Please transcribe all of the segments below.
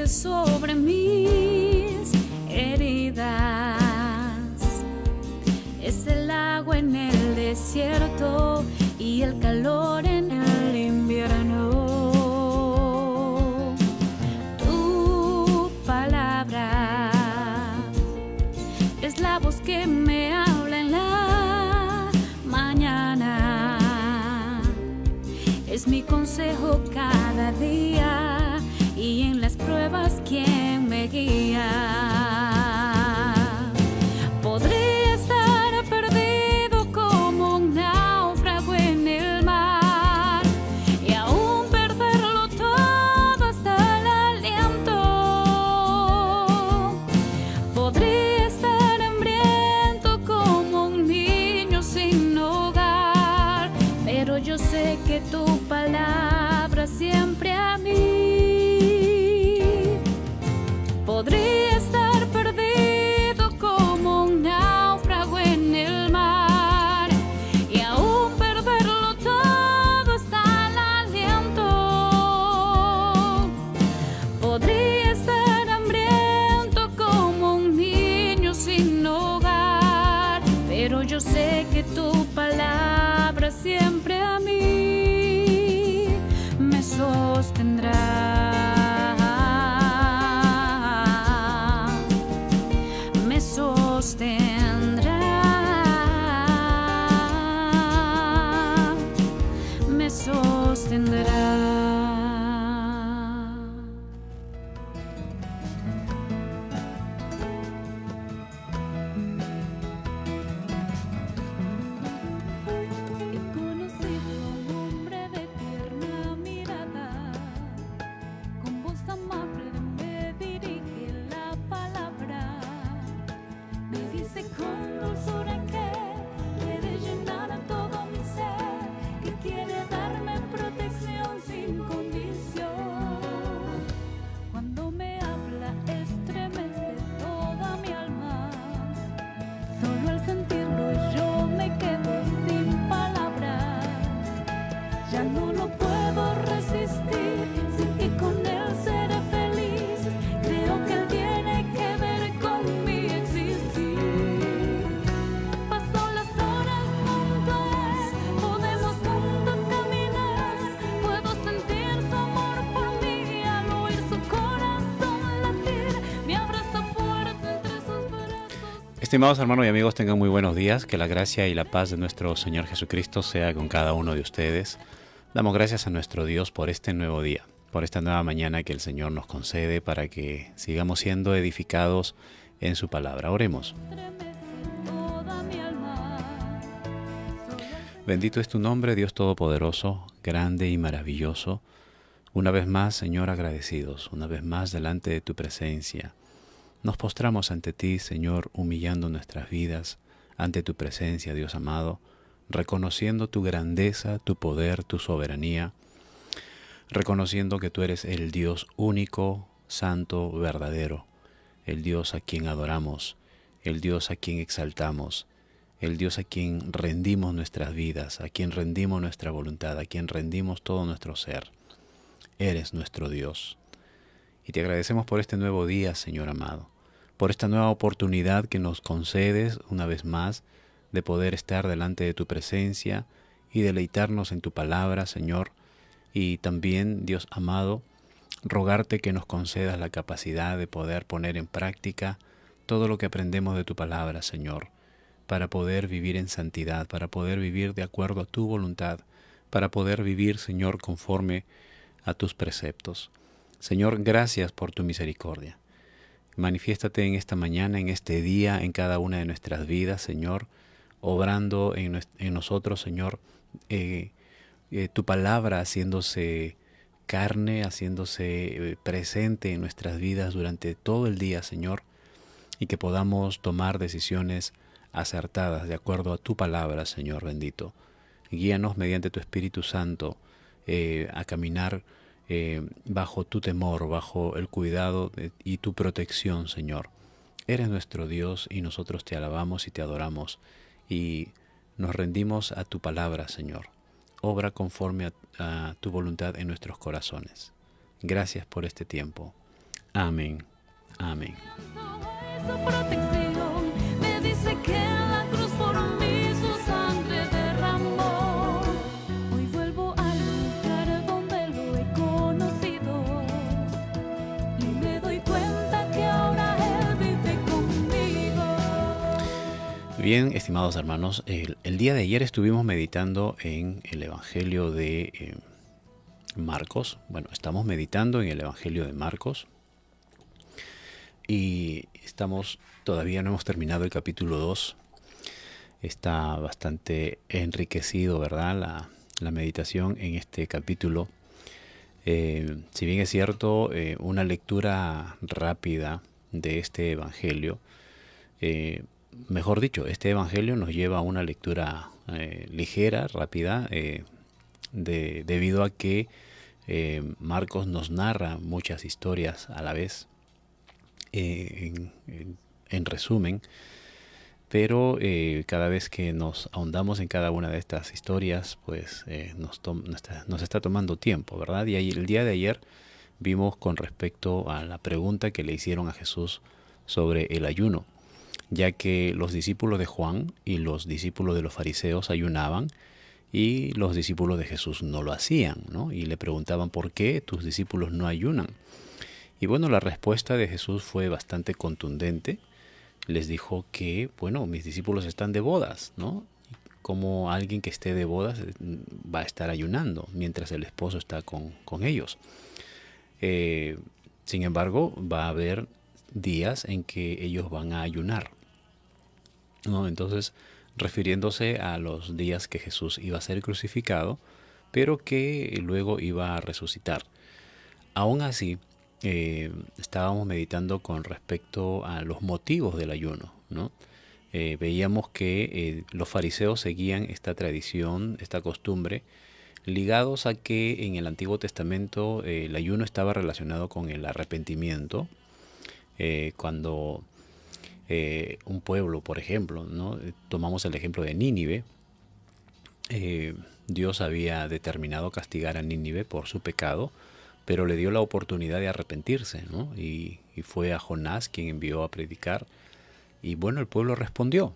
sobre mis heridas. Es el agua en el desierto y el calor en el invierno. Tu palabra es la voz que me habla en la mañana. Es mi consejo cada día y en las pruebas quien me guía. Podría estar perdido como un náufrago en el mar y aún perderlo todo hasta el aliento. Podría estar hambriento como un niño sin hogar, pero yo sé que tu palabra siempre a mí. Podría estar perdido como un náufrago en el mar y aún perderlo todo hasta el aliento. Podría estar hambriento como un niño sin hogar, pero yo sé que tu palabra siempre a mí me sostendrá. Me sostendrá, me sostendrá. He conocido a un hombre de tierna mirada, con voz amable me dirige la palabra. Me dice con dulzura que quiere llenar todo mi ser, que quiere darme protección sin condición. Cuando me habla estremece toda mi alma. Solo al sentirlo yo me quedo sin palabras. Ya no lo puedo resistir, sé que con él seré feliz. Creo que él tiene que ver con mi existir. Paso las horas junto a él, podemos juntos caminar. Puedo sentir su amor por mí al oír su corazón latir. Me abraza fuerte entre sus brazos. Estimados hermanos y amigos, tengan muy buenos días. Que la gracia y la paz de nuestro Señor Jesucristo sea con cada uno de ustedes. Damos gracias a nuestro Dios por este nuevo día, por esta nueva mañana que el Señor nos concede para que sigamos siendo edificados en su palabra. Oremos. Toda mi alma. Bendito es tu nombre, Dios Todopoderoso, grande y maravilloso. Una vez más, Señor, agradecidos, una vez más delante de tu presencia. Nos postramos ante ti, Señor, humillando nuestras vidas ante tu presencia, Dios amado, reconociendo tu grandeza, tu poder, tu soberanía, reconociendo que tú eres el Dios único, santo, verdadero, el Dios a quien adoramos, el Dios a quien exaltamos, el Dios a quien rendimos nuestras vidas, a quien rendimos nuestra voluntad, a quien rendimos todo nuestro ser. Eres nuestro Dios. Y te agradecemos por este nuevo día, Señor amado, por esta nueva oportunidad que nos concedes una vez más de poder estar delante de tu presencia y deleitarnos en tu palabra, Señor. Y también, Dios amado, rogarte que nos concedas la capacidad de poder poner en práctica todo lo que aprendemos de tu palabra, Señor, para poder vivir en santidad, para poder vivir de acuerdo a tu voluntad, para poder vivir, Señor, conforme a tus preceptos. Señor, gracias por tu misericordia. Manifiéstate en esta mañana, en este día, en cada una de nuestras vidas, Señor, obrando en nosotros, Señor, tu palabra haciéndose carne, haciéndose presente en nuestras vidas durante todo el día, Señor, y que podamos tomar decisiones acertadas de acuerdo a tu palabra, Señor bendito. Guíanos mediante tu Espíritu Santo a caminar bajo tu temor, bajo el cuidado y tu protección, Señor. Eres nuestro Dios y nosotros te alabamos y te adoramos y nos rendimos a tu palabra, Señor. Obra conforme a tu voluntad en nuestros corazones. Gracias por este tiempo. Amén. Amén. Su protección me dice que en la cruz por mí su sangre derramó. Hoy vuelvo al lugar donde lo he conocido y me doy cuenta que ahora Él vive conmigo. Bien, estimados hermanos, el día de ayer estuvimos meditando en el Evangelio de Marcos. Bueno, estamos meditando en el Evangelio de Marcos. Y todavía no hemos terminado el capítulo 2. Está bastante enriquecido, ¿verdad? La meditación en este capítulo. Si bien es cierto, una lectura rápida de este evangelio, mejor dicho, este evangelio nos lleva a una lectura ligera, rápida, debido a que Marcos nos narra muchas historias a la vez. En resumen, pero cada vez que nos ahondamos en cada una de estas historias, pues nos está tomando tiempo, ¿verdad? Y el día de ayer vimos con respecto a la pregunta que le hicieron a Jesús sobre el ayuno, ya que los discípulos de Juan y los discípulos de los fariseos ayunaban y los discípulos de Jesús no lo hacían, ¿no? Y le preguntaban, ¿por qué tus discípulos no ayunan? Y bueno, la respuesta de Jesús fue bastante contundente. Les dijo que, bueno, mis discípulos están de bodas, ¿no? Como alguien que esté de bodas va a estar ayunando mientras el esposo está con ellos. Sin embargo, va a haber días en que ellos van a ayunar, ¿no? Entonces, refiriéndose a los días que Jesús iba a ser crucificado, pero que luego iba a resucitar. Aún así, estábamos meditando con respecto a los motivos del ayuno, ¿no? Veíamos que los fariseos seguían esta tradición, esta costumbre, ligados a que en el Antiguo Testamento el ayuno estaba relacionado con el arrepentimiento. Cuando un pueblo, por ejemplo, ¿no? Tomamos el ejemplo de Nínive, Dios había determinado castigar a Nínive por su pecado, pero le dio la oportunidad de arrepentirse, ¿no? Y fue a Jonás quien envió a predicar. Y bueno, el pueblo respondió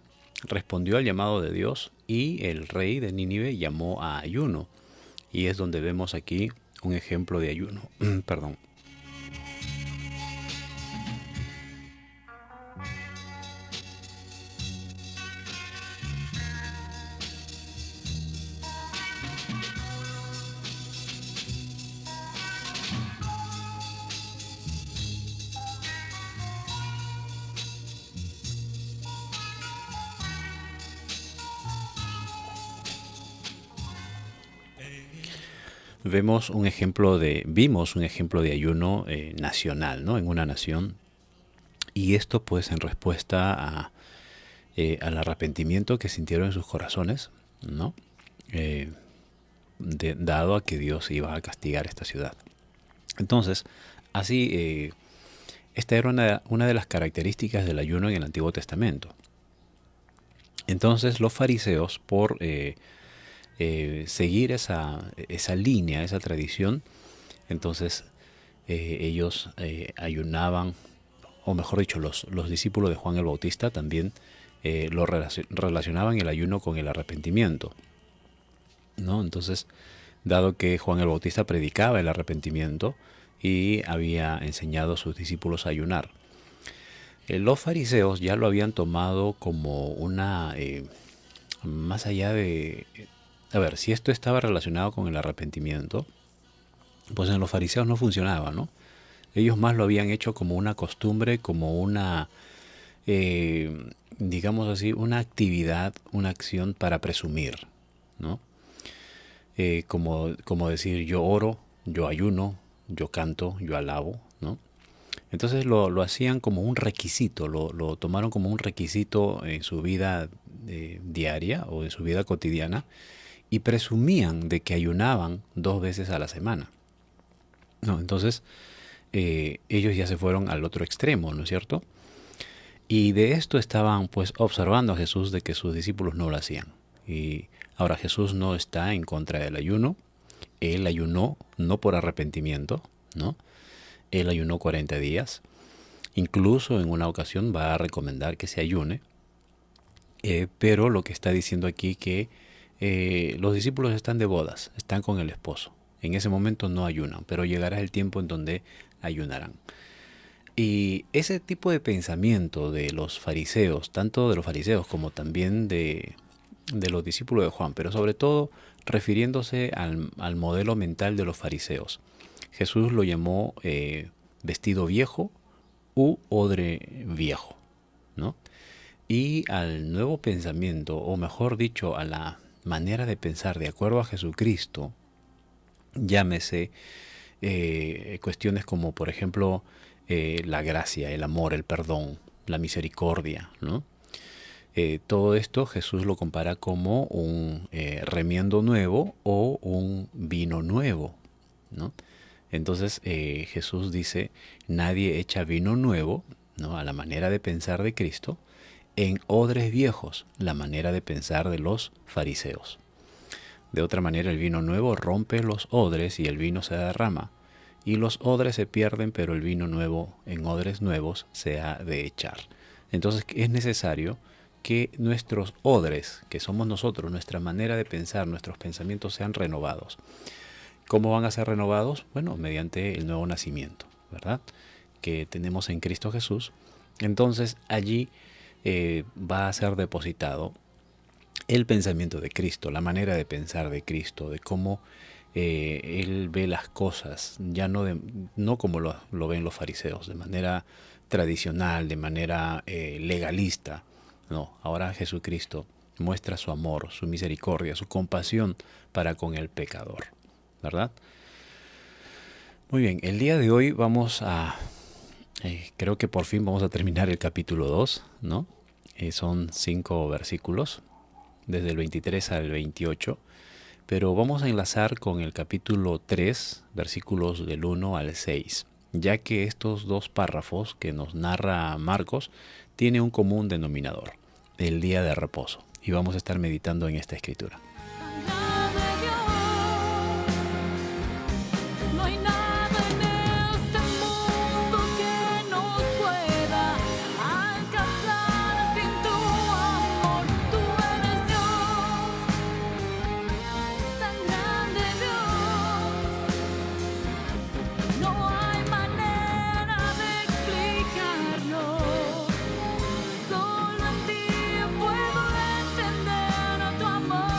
al llamado de Dios, y el rey de Nínive llamó a ayuno. Y es donde vemos aquí un ejemplo de ayuno. Perdón. Vimos un ejemplo de ayuno nacional, ¿no? En una nación. Y esto pues en respuesta al arrepentimiento que sintieron en sus corazones, ¿no? Dado a que Dios iba a castigar esta ciudad. Entonces, así, esta era una de las características del ayuno en el Antiguo Testamento. Entonces los fariseos, por seguir esa línea, esa tradición, entonces ellos ayunaban, o mejor dicho, los discípulos de Juan el Bautista también lo relacionaban el ayuno con el arrepentimiento, ¿no? Entonces, dado que Juan el Bautista predicaba el arrepentimiento y había enseñado a sus discípulos a ayunar, los fariseos ya lo habían tomado como una, más allá de, a ver, si esto estaba relacionado con el arrepentimiento, pues en los fariseos no funcionaba, ¿no? Ellos más lo habían hecho como una costumbre, como una, digamos así, una actividad, una acción para presumir, ¿no? Como decir, yo oro, yo ayuno, yo canto, yo alabo, ¿no? Entonces lo hacían como un requisito, lo tomaron como un requisito en su vida diaria o en su vida cotidiana, y presumían de que ayunaban 2 veces a la semana, ¿no? Entonces ellos ya se fueron al otro extremo, ¿no es cierto? Y de esto estaban pues observando a Jesús, de que sus discípulos no lo hacían. Y ahora Jesús no está en contra del ayuno. Él ayunó no por arrepentimiento, ¿no? Él ayunó 40 días. Incluso en una ocasión va a recomendar que se ayune. Pero lo que está diciendo aquí que los discípulos están de bodas, están con el esposo. En ese momento no ayunan, pero llegará el tiempo en donde ayunarán. Y ese tipo de pensamiento de los fariseos, tanto de los fariseos como también de los discípulos de Juan, pero sobre todo refiriéndose al modelo mental de los fariseos. Jesús lo llamó vestido viejo u odre viejo, ¿no? Y al nuevo pensamiento, o mejor dicho, a la manera de pensar de acuerdo a Jesucristo, llámese cuestiones como, por ejemplo, la gracia, el amor, el perdón, la misericordia, ¿no? Todo esto Jesús lo compara como un remiendo nuevo o un vino nuevo, ¿no? Entonces Jesús dice, nadie echa vino nuevo, ¿no?, a la manera de pensar de Cristo, en odres viejos, la manera de pensar de los fariseos. De otra manera, el vino nuevo rompe los odres y el vino se derrama, y los odres se pierden, pero el vino nuevo en odres nuevos se ha de echar. Entonces es necesario que nuestros odres, que somos nosotros, nuestra manera de pensar, nuestros pensamientos sean renovados. ¿Cómo van a ser renovados? Bueno, mediante el nuevo nacimiento, ¿verdad?, que tenemos en Cristo Jesús. Entonces allí va a ser depositado el pensamiento de Cristo, la manera de pensar de Cristo, de cómo Él ve las cosas, ya no como lo ven los fariseos, de manera tradicional, de manera legalista. No, ahora Jesucristo muestra su amor, su misericordia, su compasión para con el pecador, ¿verdad? Muy bien, el día de hoy vamos a... creo que por fin vamos a terminar el capítulo 2, ¿no? Son 5 versículos, desde el 23 al 28, pero vamos a enlazar con el capítulo 3, versículos del 1 al 6, ya que estos 2 párrafos que nos narra Marcos tienen un común denominador, el día de reposo, y vamos a estar meditando en esta escritura. No hay nada en este mundo que nos pueda alcanzar sin tu amor. Tú eres Dios, tan grande Dios. No hay manera de explicarlo. Solo en ti puedo entender tu amor.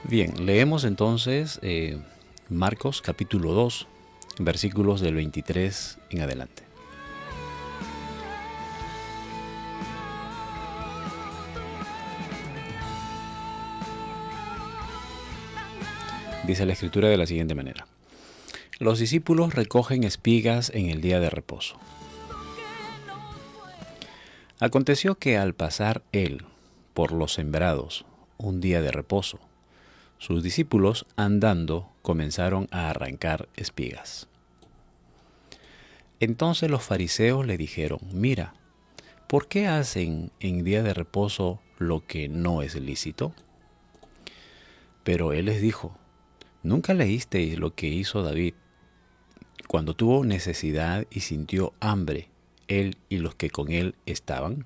Bien, leemos entonces Marcos capítulo 2, versículos del 23 en adelante. Dice la escritura de la siguiente manera: los discípulos recogen espigas en el día de reposo. Aconteció que al pasar él por los sembrados un día de reposo, sus discípulos andando comenzaron a arrancar espigas. Entonces los fariseos le dijeron: mira, ¿por qué hacen en día de reposo lo que no es lícito? Pero él les dijo: ¿nunca leísteis lo que hizo David cuando tuvo necesidad y sintió hambre, él y los que con él estaban?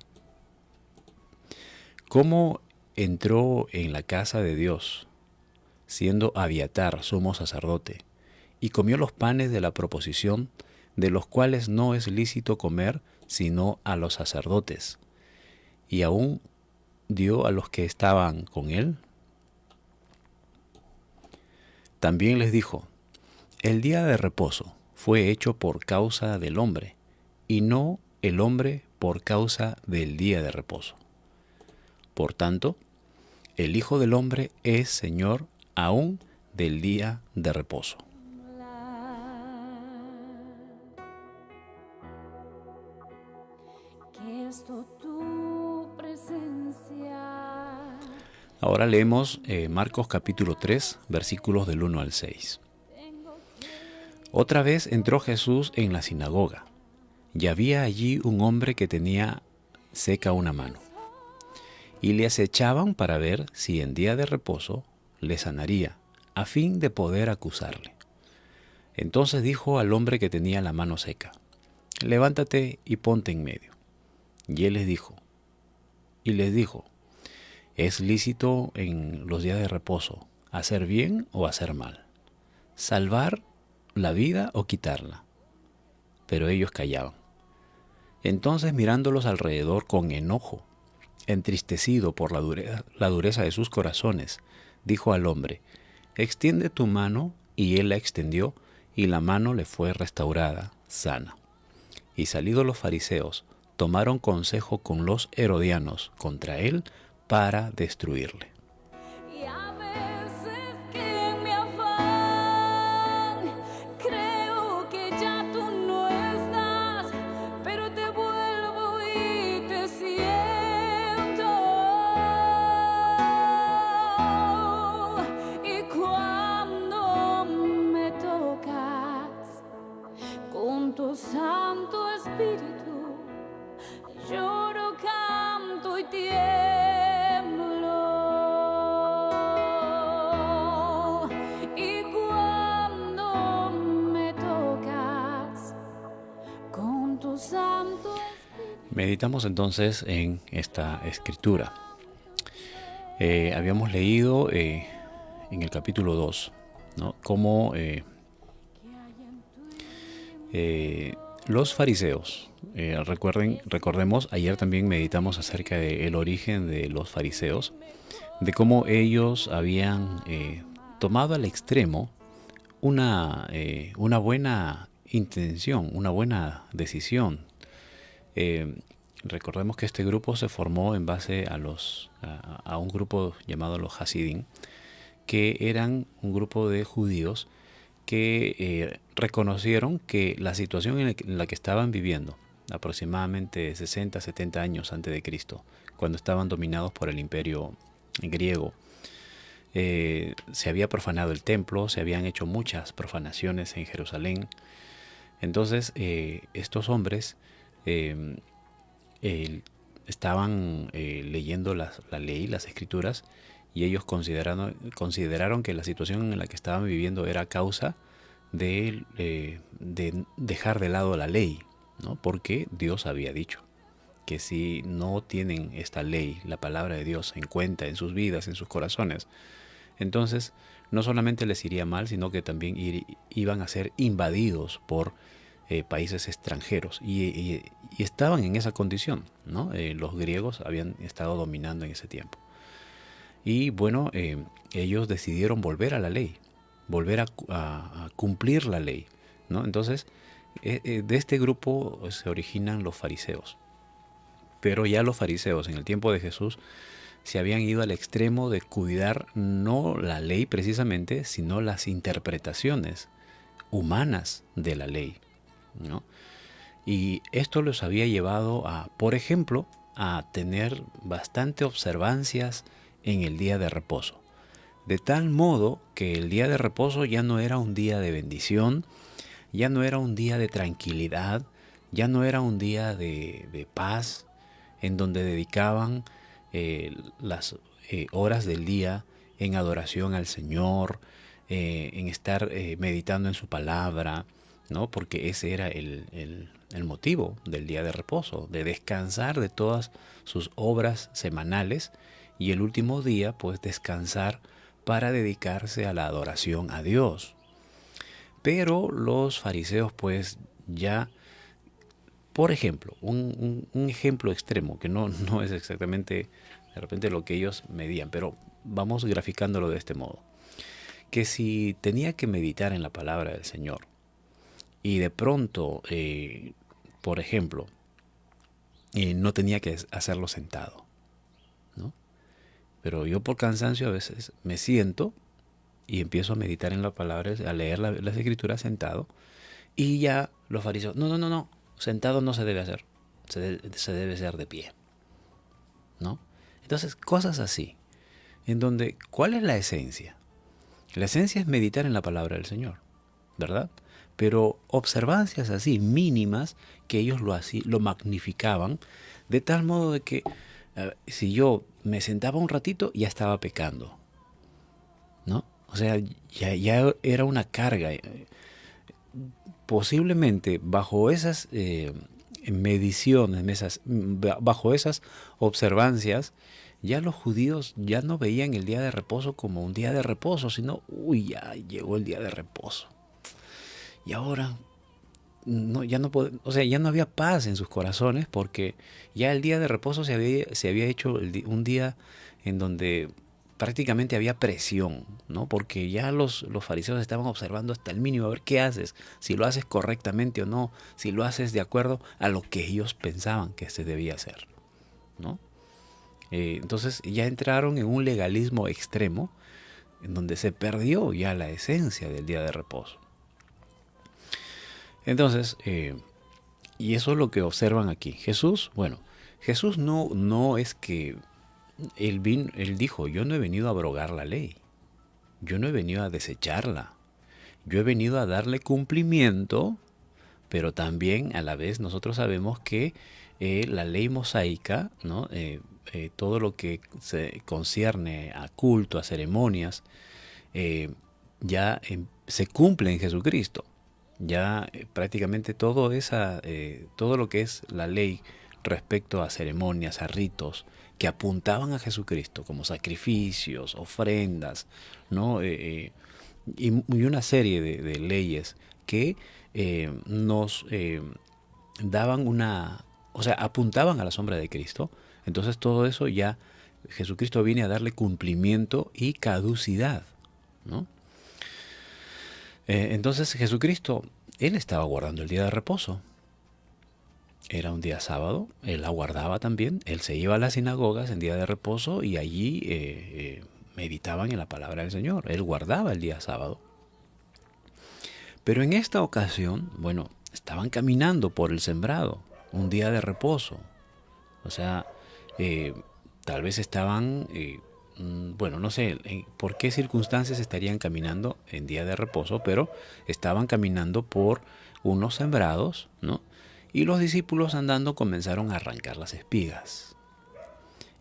¿Cómo entró en la casa de Dios, siendo Abiatar sumo sacerdote, y comió los panes de la proposición, de los cuales no es lícito comer sino a los sacerdotes, y aún dio a los que estaban con él? También les dijo: el día de reposo fue hecho por causa del hombre, y no el hombre por causa del día de reposo. Por tanto, el Hijo del Hombre es Señor aún del día de reposo. Que esto tu presencia Ahora leemos Marcos capítulo 3, versículos del 1 al 6. Otra vez entró Jesús en la sinagoga, y había allí un hombre que tenía seca una mano. Y le acechaban para ver si en día de reposo le sanaría, a fin de poder acusarle. Entonces dijo al hombre que tenía la mano seca: levántate y ponte en medio. Y él les dijo, ¿es lícito en los días de reposo hacer bien o hacer mal? ¿Salvar la vida o quitarla? Pero ellos callaban. Entonces, mirándolos alrededor con enojo, entristecido por la dureza de sus corazones, dijo al hombre: extiende tu mano. Y él la extendió, y la mano le fue restaurada, sana. Y salidos los fariseos, tomaron consejo con los herodianos contra él para destruirle. Y a veces que en mi afán creo que ya tú no estás, pero te vuelvo y te siento. Y cuando me tocas con tu Santo Espíritu, lloro, canto y tiemblo. Y cuando me tocas con tu Santo Espíritu. Meditamos entonces en esta escritura. Habíamos leído en el capítulo 2, ¿no?, cómo los fariseos, recordemos, ayer también meditamos acerca del origen de los fariseos, de cómo ellos habían tomado al extremo una buena intención, una buena decisión. Recordemos que este grupo se formó en base a un grupo llamado los Hasidim, que eran un grupo de judíos que reconocieron que la situación en la que estaban viviendo, aproximadamente 60, 70 años antes de Cristo, cuando estaban dominados por el imperio griego, se había profanado el templo, se habían hecho muchas profanaciones en Jerusalén. Entonces estos hombres estaban leyendo la ley, las escrituras, y ellos consideraron que la situación en la que estaban viviendo era causa de dejar de lado la ley, ¿no? Porque Dios había dicho que si no tienen esta ley, la palabra de Dios, en cuenta en sus vidas, en sus corazones, entonces no solamente les iría mal, sino que también iban a ser invadidos por países extranjeros, y estaban en esa condición, ¿no? Los griegos habían estado dominando en ese tiempo. Y bueno, ellos decidieron volver a la ley, volver a cumplir la ley, ¿no? Entonces, de este grupo se originan los fariseos. Pero ya los fariseos en el tiempo de Jesús se habían ido al extremo de cuidar no la ley precisamente, sino las interpretaciones humanas de la ley, ¿no? Y esto los había llevado a, por ejemplo, a tener bastante observancias en el día de reposo. De tal modo que el día de reposo ya no era un día de bendición, ya no era un día de tranquilidad, ya no era un día de paz, en donde dedicaban las horas del día en adoración al Señor, en estar meditando en su palabra, ¿no? Porque ese era el motivo del día de reposo, de descansar de todas sus obras semanales, y el último día pues descansar para dedicarse a la adoración a Dios. Pero los fariseos pues ya, por ejemplo, un ejemplo extremo que no es exactamente de repente lo que ellos medían, pero vamos graficándolo de este modo, que si tenía que meditar en la palabra del Señor y de pronto, por ejemplo, no tenía que hacerlo sentado, ¿no? Pero yo por cansancio a veces me siento y empiezo a meditar en la palabra, a leer las escrituras sentado, y ya los fariseos, no, sentado no se debe hacer, se debe hacer de pie, ¿no? Entonces, cosas así. en donde, ¿cuál es la esencia? La esencia es meditar en la palabra del Señor, ¿verdad? Pero observancias así mínimas que ellos lo magnificaban, de tal modo de que si yo me sentaba un ratito ya estaba pecando, ¿no? O sea, ya era una carga. Posiblemente bajo esas mediciones, bajo esas observancias, ya los judíos ya no veían el día de reposo como un día de reposo, sino, uy, ya llegó el día de reposo. Y ahora no, o sea, ya no había paz en sus corazones, porque ya el día de reposo se había hecho un día en donde prácticamente había presión, ¿no? Porque ya los fariseos estaban observando hasta el mínimo, a ver qué haces, si lo haces correctamente o no, si lo haces de acuerdo a lo que ellos pensaban que se debía hacer, ¿no? Entonces ya entraron en un legalismo extremo, en donde se perdió ya la esencia del día de reposo. Entonces, y eso es lo que observan aquí. Jesús, bueno, Jesús no es que él dijo, yo no he venido a abrogar la ley, yo no he venido a desecharla, yo he venido a darle cumplimiento, pero también a la vez nosotros sabemos que la ley mosaica, ¿no? Todo lo que se concierne a culto, a ceremonias, ya se cumple en Jesucristo. Ya prácticamente todo lo que es la ley respecto a ceremonias, a ritos que apuntaban a Jesucristo, como sacrificios, ofrendas, ¿no? Y una serie de leyes que nos daban o sea, apuntaban a la sombra de Cristo. Entonces todo eso ya Jesucristo viene a darle cumplimiento y caducidad, ¿no? Entonces Jesucristo, Él estaba guardando el día de reposo. Era un día sábado, Él la guardaba también. Él se iba a las sinagogas en día de reposo y allí meditaban en la palabra del Señor. Él guardaba el día sábado. Pero en esta ocasión, bueno, estaban caminando por el sembrado, un día de reposo. O sea, tal vez estaban... bueno, no sé por qué circunstancias estarían caminando en día de reposo, pero estaban caminando por unos sembrados, ¿no? Y los discípulos andando comenzaron a arrancar las espigas.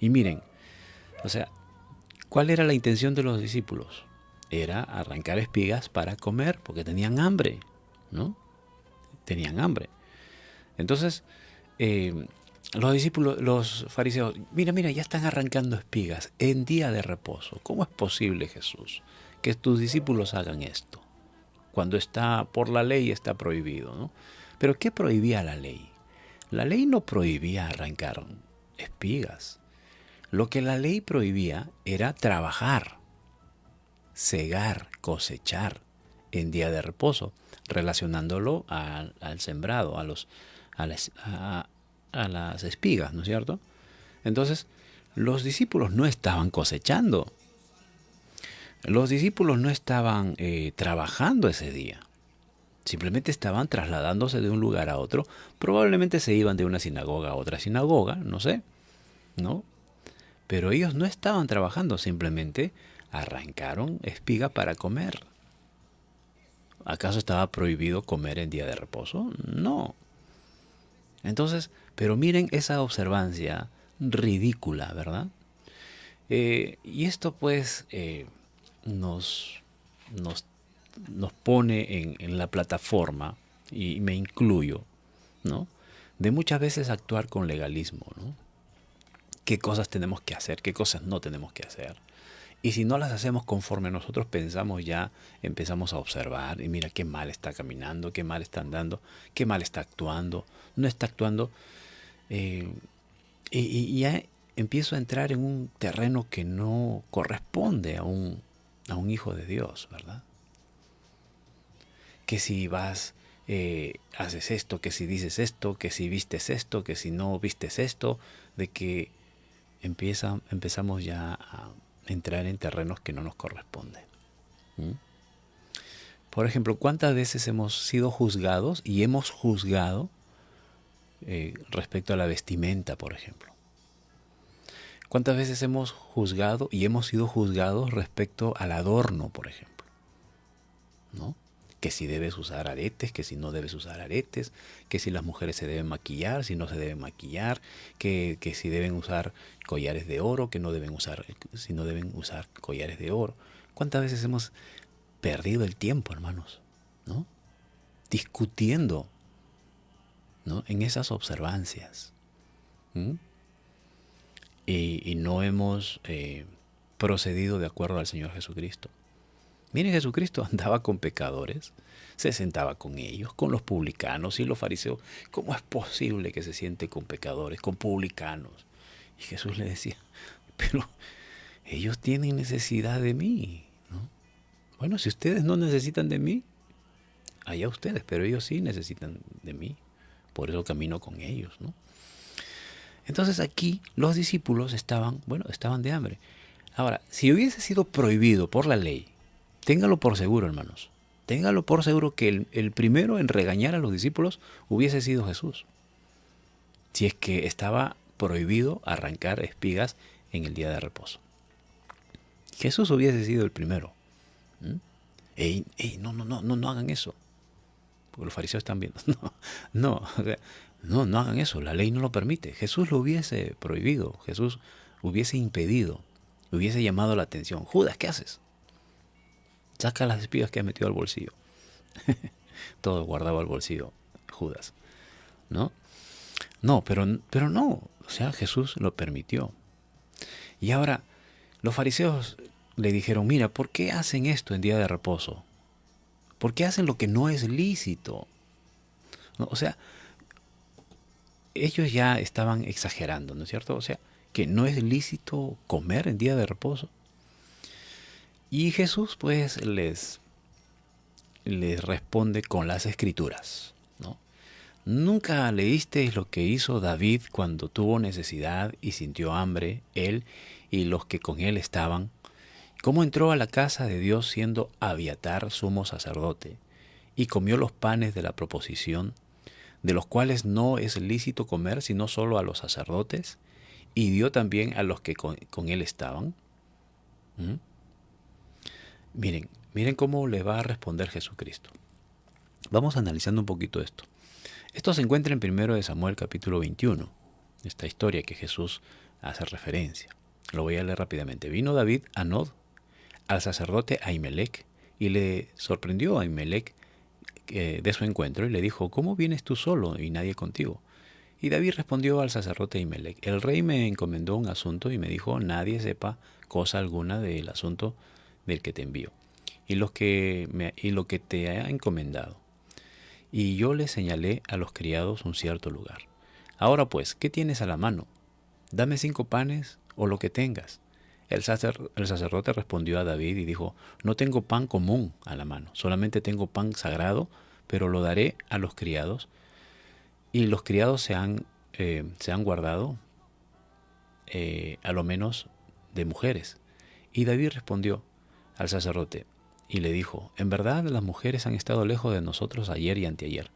Y miren, o sea, ¿cuál era la intención de los discípulos? Era arrancar espigas para comer, porque tenían hambre, ¿no? Tenían hambre. Entonces, los discípulos, los fariseos, mira, ya están arrancando espigas en día de reposo. ¿Cómo es posible, Jesús, que tus discípulos hagan esto? Cuando por la ley está prohibido, ¿no? Pero ¿qué prohibía la ley? La ley no prohibía arrancar espigas. Lo que la ley prohibía era trabajar, segar, cosechar en día de reposo, relacionándolo al sembrado, a las espigas, ¿no es cierto? Entonces, los discípulos no estaban cosechando. Los discípulos no estaban trabajando ese día. Simplemente estaban trasladándose de un lugar a otro. Probablemente se iban de una sinagoga a otra sinagoga, no sé, ¿no? Pero ellos no estaban trabajando, simplemente arrancaron espiga para comer. ¿Acaso estaba prohibido comer en día de reposo? No. Entonces, pero miren esa observancia ridícula, ¿verdad? Y esto pues nos pone en la plataforma, y me incluyo, ¿no? De muchas veces actuar con legalismo, ¿no? ¿Qué cosas tenemos que hacer? ¿Qué cosas no tenemos que hacer? Y si no las hacemos conforme nosotros pensamos, ya empezamos a observar y mira qué mal está caminando, qué mal está andando, qué mal está actuando, no está actuando. Y ya empiezo a entrar en un terreno que no corresponde a un hijo de Dios, ¿verdad? Que si vas, haces esto, que si dices esto, que si vistes esto, que si no vistes esto, de que empezamos ya a entrar en terrenos que no nos corresponden. ¿Mm? Por ejemplo, ¿cuántas veces hemos sido juzgados y hemos juzgado respecto a la vestimenta, por ejemplo? ¿Cuántas veces hemos juzgado y hemos sido juzgados respecto al adorno, por ejemplo? ¿No? Que si debes usar aretes, que si no debes usar aretes, que si las mujeres se deben maquillar, si no se deben maquillar, que si deben usar collares de oro, que no deben usar, si no deben usar collares de oro. ¿Cuántas veces hemos perdido el tiempo, hermanos? ¿No? Discutiendo, ¿no? En esas observancias. ¿Mm? Y no hemos procedido de acuerdo al Señor Jesucristo. Miren, Jesucristo andaba con pecadores, se sentaba con ellos, con los publicanos y los fariseos. ¿Cómo es posible que se siente con pecadores, con publicanos? Y Jesús le decía, pero ellos tienen necesidad de mí, ¿no? Bueno, si ustedes no necesitan de mí, allá ustedes, pero ellos sí necesitan de mí. Por eso camino con ellos, ¿no? Entonces aquí los discípulos estaban de hambre. Ahora, si hubiese sido prohibido por la ley, téngalo por seguro, hermanos. Téngalo por seguro que el primero en regañar a los discípulos hubiese sido Jesús. Si es que estaba prohibido arrancar espigas en el día de reposo. Jesús hubiese sido el primero. No hagan eso. Porque los fariseos están viendo. No hagan eso. La ley no lo permite. Jesús lo hubiese prohibido. Jesús hubiese impedido. Hubiese llamado la atención. Judas, ¿qué haces? Saca las espigas que has metido al bolsillo. Todo guardaba al bolsillo Judas, ¿no? No, pero no. O sea, Jesús lo permitió. Y ahora, los fariseos le dijeron, mira, ¿por qué hacen esto en día de reposo? ¿Por qué hacen lo que no es lícito? ¿No? O sea, ellos ya estaban exagerando, ¿no es cierto? O sea, que no es lícito comer en día de reposo. Y Jesús pues les responde con las escrituras, ¿no? ¿Nunca leísteis lo que hizo David cuando tuvo necesidad y sintió hambre, él y los que con él estaban? ¿Cómo entró a la casa de Dios siendo Abiatar sumo sacerdote y comió los panes de la proposición, de los cuales no es lícito comer sino solo a los sacerdotes, y dio también a los que con él estaban? ¿Mm? Miren cómo le va a responder Jesucristo. Vamos analizando un poquito esto. Esto se encuentra en 1 Samuel capítulo 21, esta historia que Jesús hace referencia. Lo voy a leer rápidamente. Vino David a Nod, al sacerdote Ahimelech, y le sorprendió a Ahimelech de su encuentro y le dijo, ¿cómo vienes tú solo y nadie contigo? Y David respondió al sacerdote Ahimelech, el rey me encomendó un asunto y me dijo, nadie sepa cosa alguna del asunto del que te envío y lo que te ha encomendado. Y yo le señalé a los criados un cierto lugar. Ahora pues, ¿qué tienes a la mano? Dame 5 panes o lo que tengas. El sacerdote respondió a David y dijo, no tengo pan común a la mano, solamente tengo pan sagrado, pero lo daré a los criados. Y los criados se han guardado a lo menos de mujeres. Y David respondió al sacerdote y le dijo, en verdad las mujeres han estado lejos de nosotros ayer y anteayer.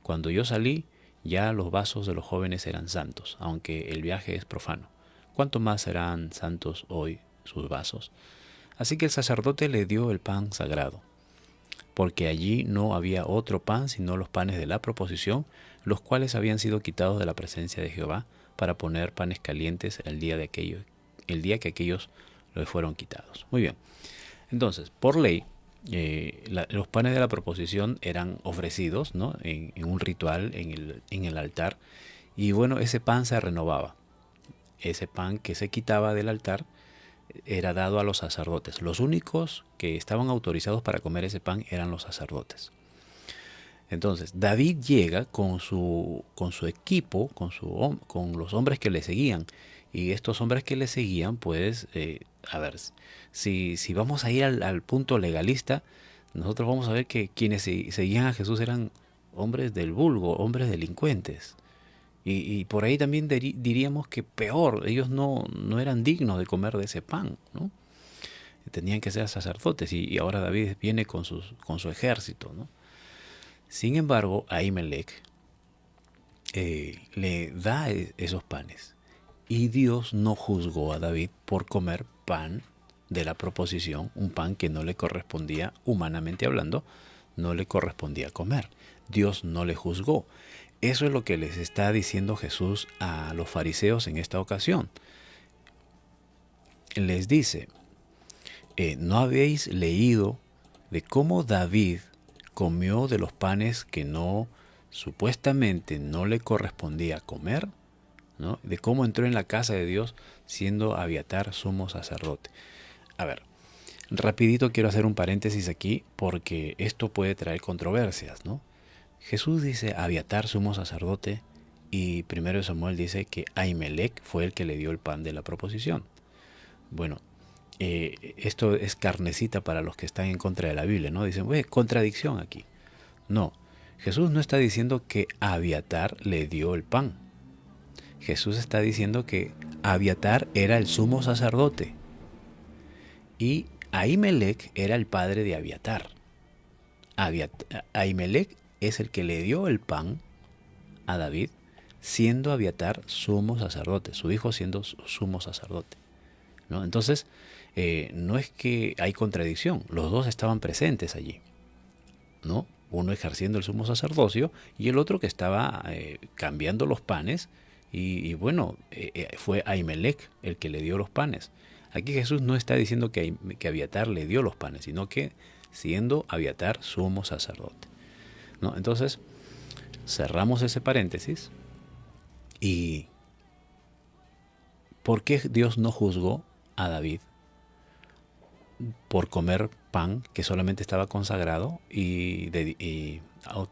Cuando yo salí, ya los vasos de los jóvenes eran santos, aunque el viaje es profano. ¿Cuánto más serán santos hoy sus vasos? Así que el sacerdote le dio el pan sagrado, porque allí no había otro pan sino los panes de la proposición, los cuales habían sido quitados de la presencia de Jehová para poner panes calientes el día que aquellos les fueron quitados. Muy bien. Entonces, por ley, los panes de la proposición eran ofrecidos, ¿no? en un ritual en el altar. Y bueno, ese pan se renovaba. Ese pan que se quitaba del altar era dado a los sacerdotes. Los únicos que estaban autorizados para comer ese pan eran los sacerdotes. Entonces, David llega con su equipo, con los hombres que le seguían. Y estos hombres que le seguían, pues, a ver, si vamos a ir al punto legalista, nosotros vamos a ver que quienes seguían a Jesús eran hombres del vulgo, hombres delincuentes. Y por ahí también diríamos que peor, ellos no eran dignos de comer de ese pan, ¿no? Tenían que ser sacerdotes y ahora David viene con su ejército, ¿no? Sin embargo, Ahimelech le da esos panes Y Dios no juzgó a David por comer pan de la proposición, un pan que no le correspondía, humanamente hablando, no le correspondía comer. Dios no le juzgó. Eso es lo que les está diciendo Jesús a los fariseos en esta ocasión. Les dice, ¿no habéis leído de cómo David comió de los panes que supuestamente no le correspondía comer? ¿No? De cómo entró en la casa de Dios siendo Abiatar sumo sacerdote. A ver, rapidito quiero hacer un paréntesis aquí porque esto puede traer controversias, ¿no? Jesús dice Abiatar sumo sacerdote y 1 Samuel dice que Ahimelech fue el que le dio el pan de la proposición. Bueno, esto es carnecita para los que están en contra de la Biblia, ¿no? Dicen, contradicción aquí. No, Jesús no está diciendo que Abiatar le dio el pan. Jesús está diciendo que Abiatar era el sumo sacerdote y Ahimelech era el padre de Abiatar. Ahimelech es el que le dio el pan a David, siendo Abiatar sumo sacerdote, su hijo siendo sumo sacerdote, ¿no? Entonces, no es que hay contradicción, los dos estaban presentes allí, ¿no? Uno ejerciendo el sumo sacerdocio y el otro que estaba cambiando los panes. Y bueno, fue Ahimelech el que le dio los panes. Aquí Jesús no está diciendo que Abiatar le dio los panes, sino que siendo Abiatar sumo sacerdote, ¿no? Entonces, cerramos ese paréntesis. ¿Y por qué Dios no juzgó a David por comer pan que solamente estaba consagrado y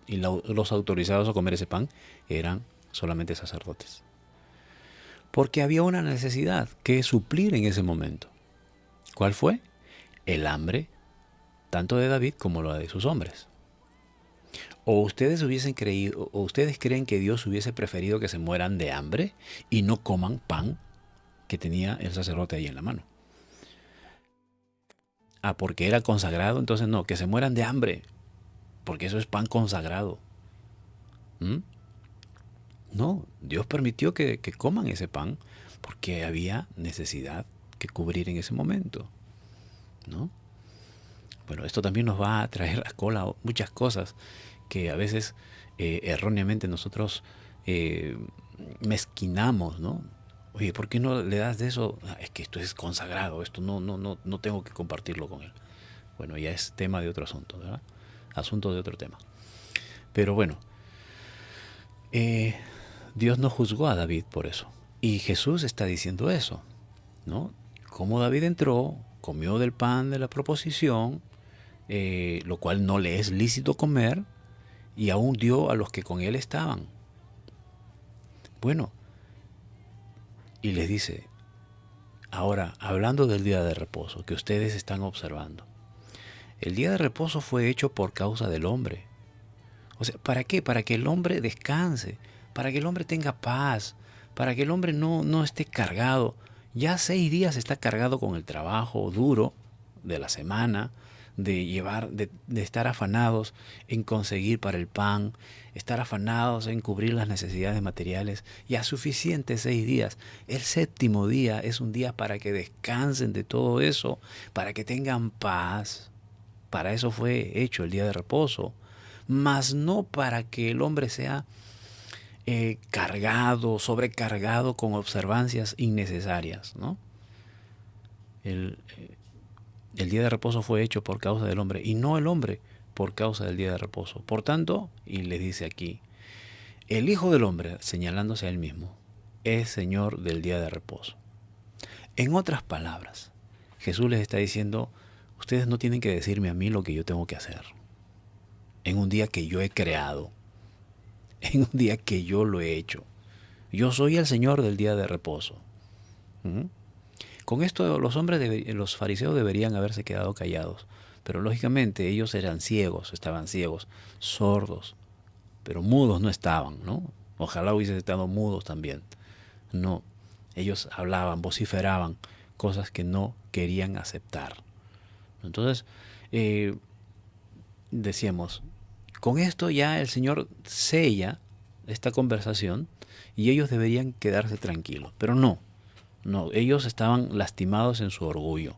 los autorizados a comer ese pan eran solamente sacerdotes? Porque había una necesidad que suplir en ese momento. ¿Cuál fue? El hambre, tanto de David como la de sus hombres. ¿O ustedes creen que Dios hubiese preferido que se mueran de hambre y no coman pan que tenía el sacerdote ahí en la mano? Porque era consagrado, entonces no, que se mueran de hambre, porque eso es pan consagrado. No, Dios permitió que coman ese pan porque había necesidad que cubrir en ese momento, ¿no? Bueno, esto también nos va a traer a cola muchas cosas que a veces erróneamente nosotros mezquinamos, ¿no? Oye, ¿por qué no le das de eso? Es que esto es consagrado, esto no tengo que compartirlo con él. Bueno, ya es tema de otro asunto, ¿verdad? Asunto de otro tema. Pero bueno, Dios no juzgó a David por eso. Y Jesús está diciendo eso, ¿no? Como David entró, comió del pan de la proposición, lo cual no le es lícito comer, y aún dio a los que con él estaban. Bueno, y les dice, ahora, hablando del día de reposo, que ustedes están observando, el día de reposo fue hecho por causa del hombre. O sea, ¿para qué? Para que el hombre descanse, para que el hombre tenga paz, para que el hombre no esté cargado. Ya 6 días está cargado con el trabajo duro de la semana, de estar afanados en conseguir para el pan, estar afanados en cubrir las necesidades materiales. Ya suficiente 6 días. El 7º día es un día para que descansen de todo eso, para que tengan paz. Para eso fue hecho el día de reposo, mas no para que el hombre sea sobrecargado con observancias innecesarias, ¿no? El día de reposo fue hecho por causa del hombre y no el hombre por causa del día de reposo. Por tanto, y le dice aquí, el Hijo del Hombre, señalándose a él mismo, es Señor del día de reposo. En otras palabras, Jesús les está diciendo, ustedes no tienen que decirme a mí lo que yo tengo que hacer. En un día que yo he creado, en un día que yo lo he hecho. Yo soy el Señor del día de reposo. Con esto los fariseos deberían haberse quedado callados, pero lógicamente ellos eran ciegos, estaban ciegos, sordos, pero mudos no estaban, ¿no? Ojalá hubiesen estado mudos también. No, ellos hablaban, vociferaban cosas que no querían aceptar. Entonces, decíamos, con esto ya el Señor sella esta conversación y ellos deberían quedarse tranquilos. Pero no, No, ellos estaban lastimados en su orgullo,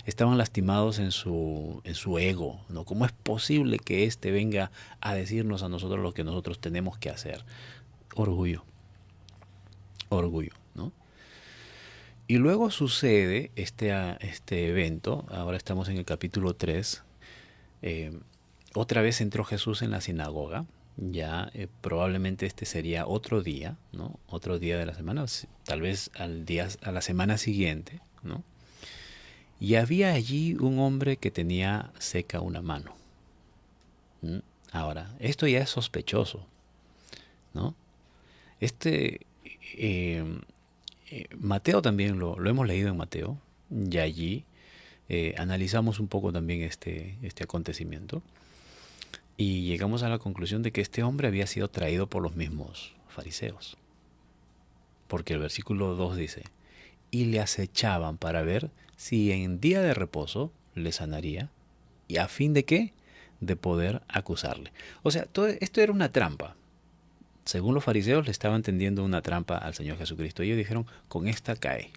estaban lastimados en su ego, ¿no? ¿Cómo es posible que éste venga a decirnos a nosotros lo que nosotros tenemos que hacer? Orgullo, orgullo, ¿no? Y luego sucede este evento, ahora estamos en el capítulo 3. Otra vez entró Jesús en la sinagoga, ya probablemente este sería otro día, ¿no? Otro día de la semana, tal vez a la semana siguiente, ¿no? Y había allí un hombre que tenía seca una mano. ¿Mm? Ahora, esto ya es sospechoso, ¿no? Este, eh, Mateo también lo hemos leído en Mateo, y allí analizamos un poco también este acontecimiento. Y llegamos a la conclusión de que este hombre había sido traído por los mismos fariseos. Porque el versículo 2 dice, y le acechaban para ver si en día de reposo le sanaría, y a fin de qué, de poder acusarle. O sea, todo esto era una trampa. Según los fariseos le estaban tendiendo una trampa al Señor Jesucristo. Ellos dijeron, con esta cae.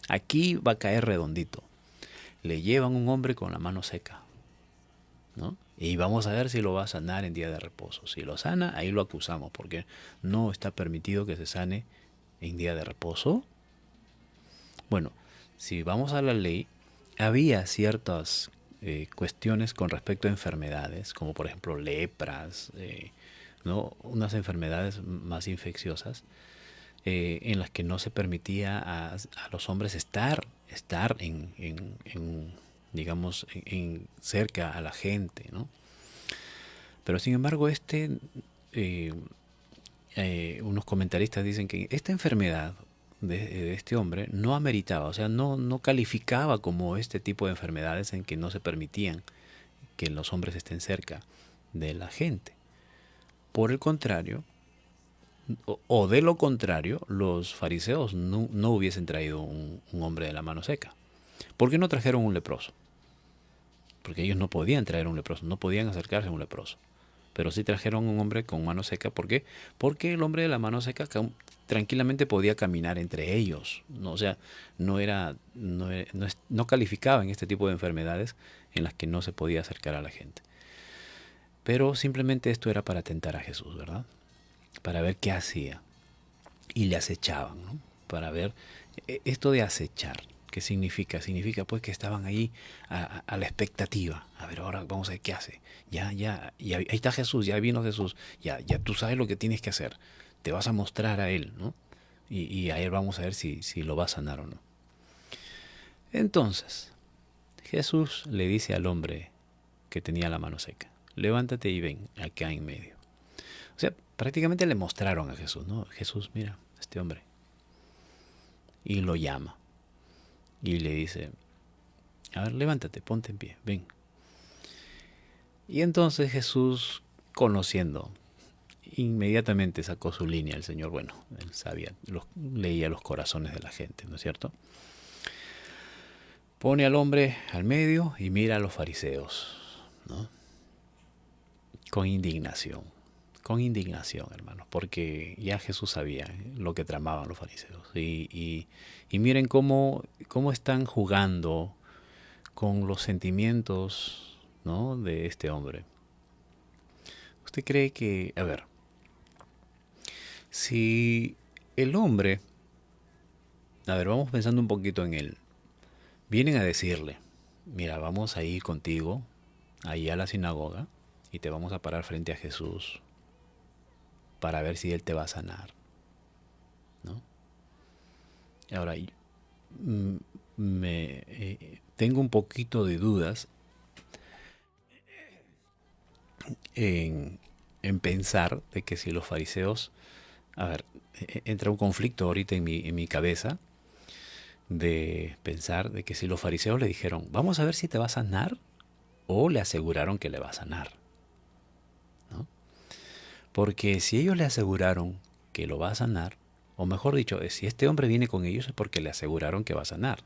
Aquí va a caer redondito. Le llevan un hombre con la mano seca, ¿no? Y vamos a ver si lo va a sanar en día de reposo. Si lo sana, ahí lo acusamos, porque no está permitido que se sane en día de reposo. Bueno, si vamos a la ley, había ciertas cuestiones con respecto a enfermedades, como por ejemplo lepras, ¿no? Unas enfermedades más infecciosas, en las que no se permitía a los hombres estar digamos, cerca a la gente, ¿no? Pero sin embargo, unos comentaristas dicen que esta enfermedad de este hombre no ameritaba, o sea, no calificaba como este tipo de enfermedades en que no se permitían que los hombres estén cerca de la gente. Por el contrario, o de lo contrario, los fariseos no hubiesen traído un hombre de la mano seca. ¿Por qué no trajeron un leproso? Porque ellos no podían traer un leproso, no podían acercarse a un leproso. Pero sí trajeron un hombre con mano seca. ¿Por qué? Porque el hombre de la mano seca tranquilamente podía caminar entre ellos, ¿no? O sea, no calificaba en este tipo de enfermedades en las que no se podía acercar a la gente. Pero simplemente esto era para tentar a Jesús, ¿verdad? Para ver qué hacía. Y le acechaban, ¿no? Para ver esto de acechar. ¿Qué significa? Significa pues que estaban ahí a la expectativa. A ver, ahora vamos a ver qué hace. Ya, y ahí está Jesús, ya vino Jesús. Ya tú sabes lo que tienes que hacer. Te vas a mostrar a Él, ¿no? Y a Él vamos a ver si lo va a sanar o no. Entonces, Jesús le dice al hombre que tenía la mano seca, levántate y ven acá en medio. O sea, prácticamente le mostraron a Jesús, ¿no? Jesús, mira, este hombre. Y lo llama. Y le dice, a ver, levántate, ponte en pie, ven. Y entonces Jesús, conociendo, inmediatamente sacó su línea. El Señor, bueno, él sabía, leía los corazones de la gente, ¿no es cierto? Pone al hombre al medio y mira a los fariseos, ¿no? Con indignación, hermanos, porque ya Jesús sabía lo que tramaban los fariseos. Y miren cómo están jugando con los sentimientos, ¿no?, de este hombre. ¿Usted cree que, a ver, si el hombre, a ver, vamos pensando un poquito en él, vienen a decirle, mira, vamos a ir contigo ahí a la sinagoga y te vamos a parar frente a Jesús para ver si Él te va a sanar, ¿no? Ahora, tengo un poquito de dudas en pensar de que si los fariseos, a ver, entra un conflicto ahorita en mi cabeza de pensar de que si los fariseos le dijeron, vamos a ver si te va a sanar, o le aseguraron que le va a sanar, ¿no? Porque si ellos le aseguraron que lo va a sanar, o mejor dicho, si este hombre viene con ellos es porque le aseguraron que va a sanar.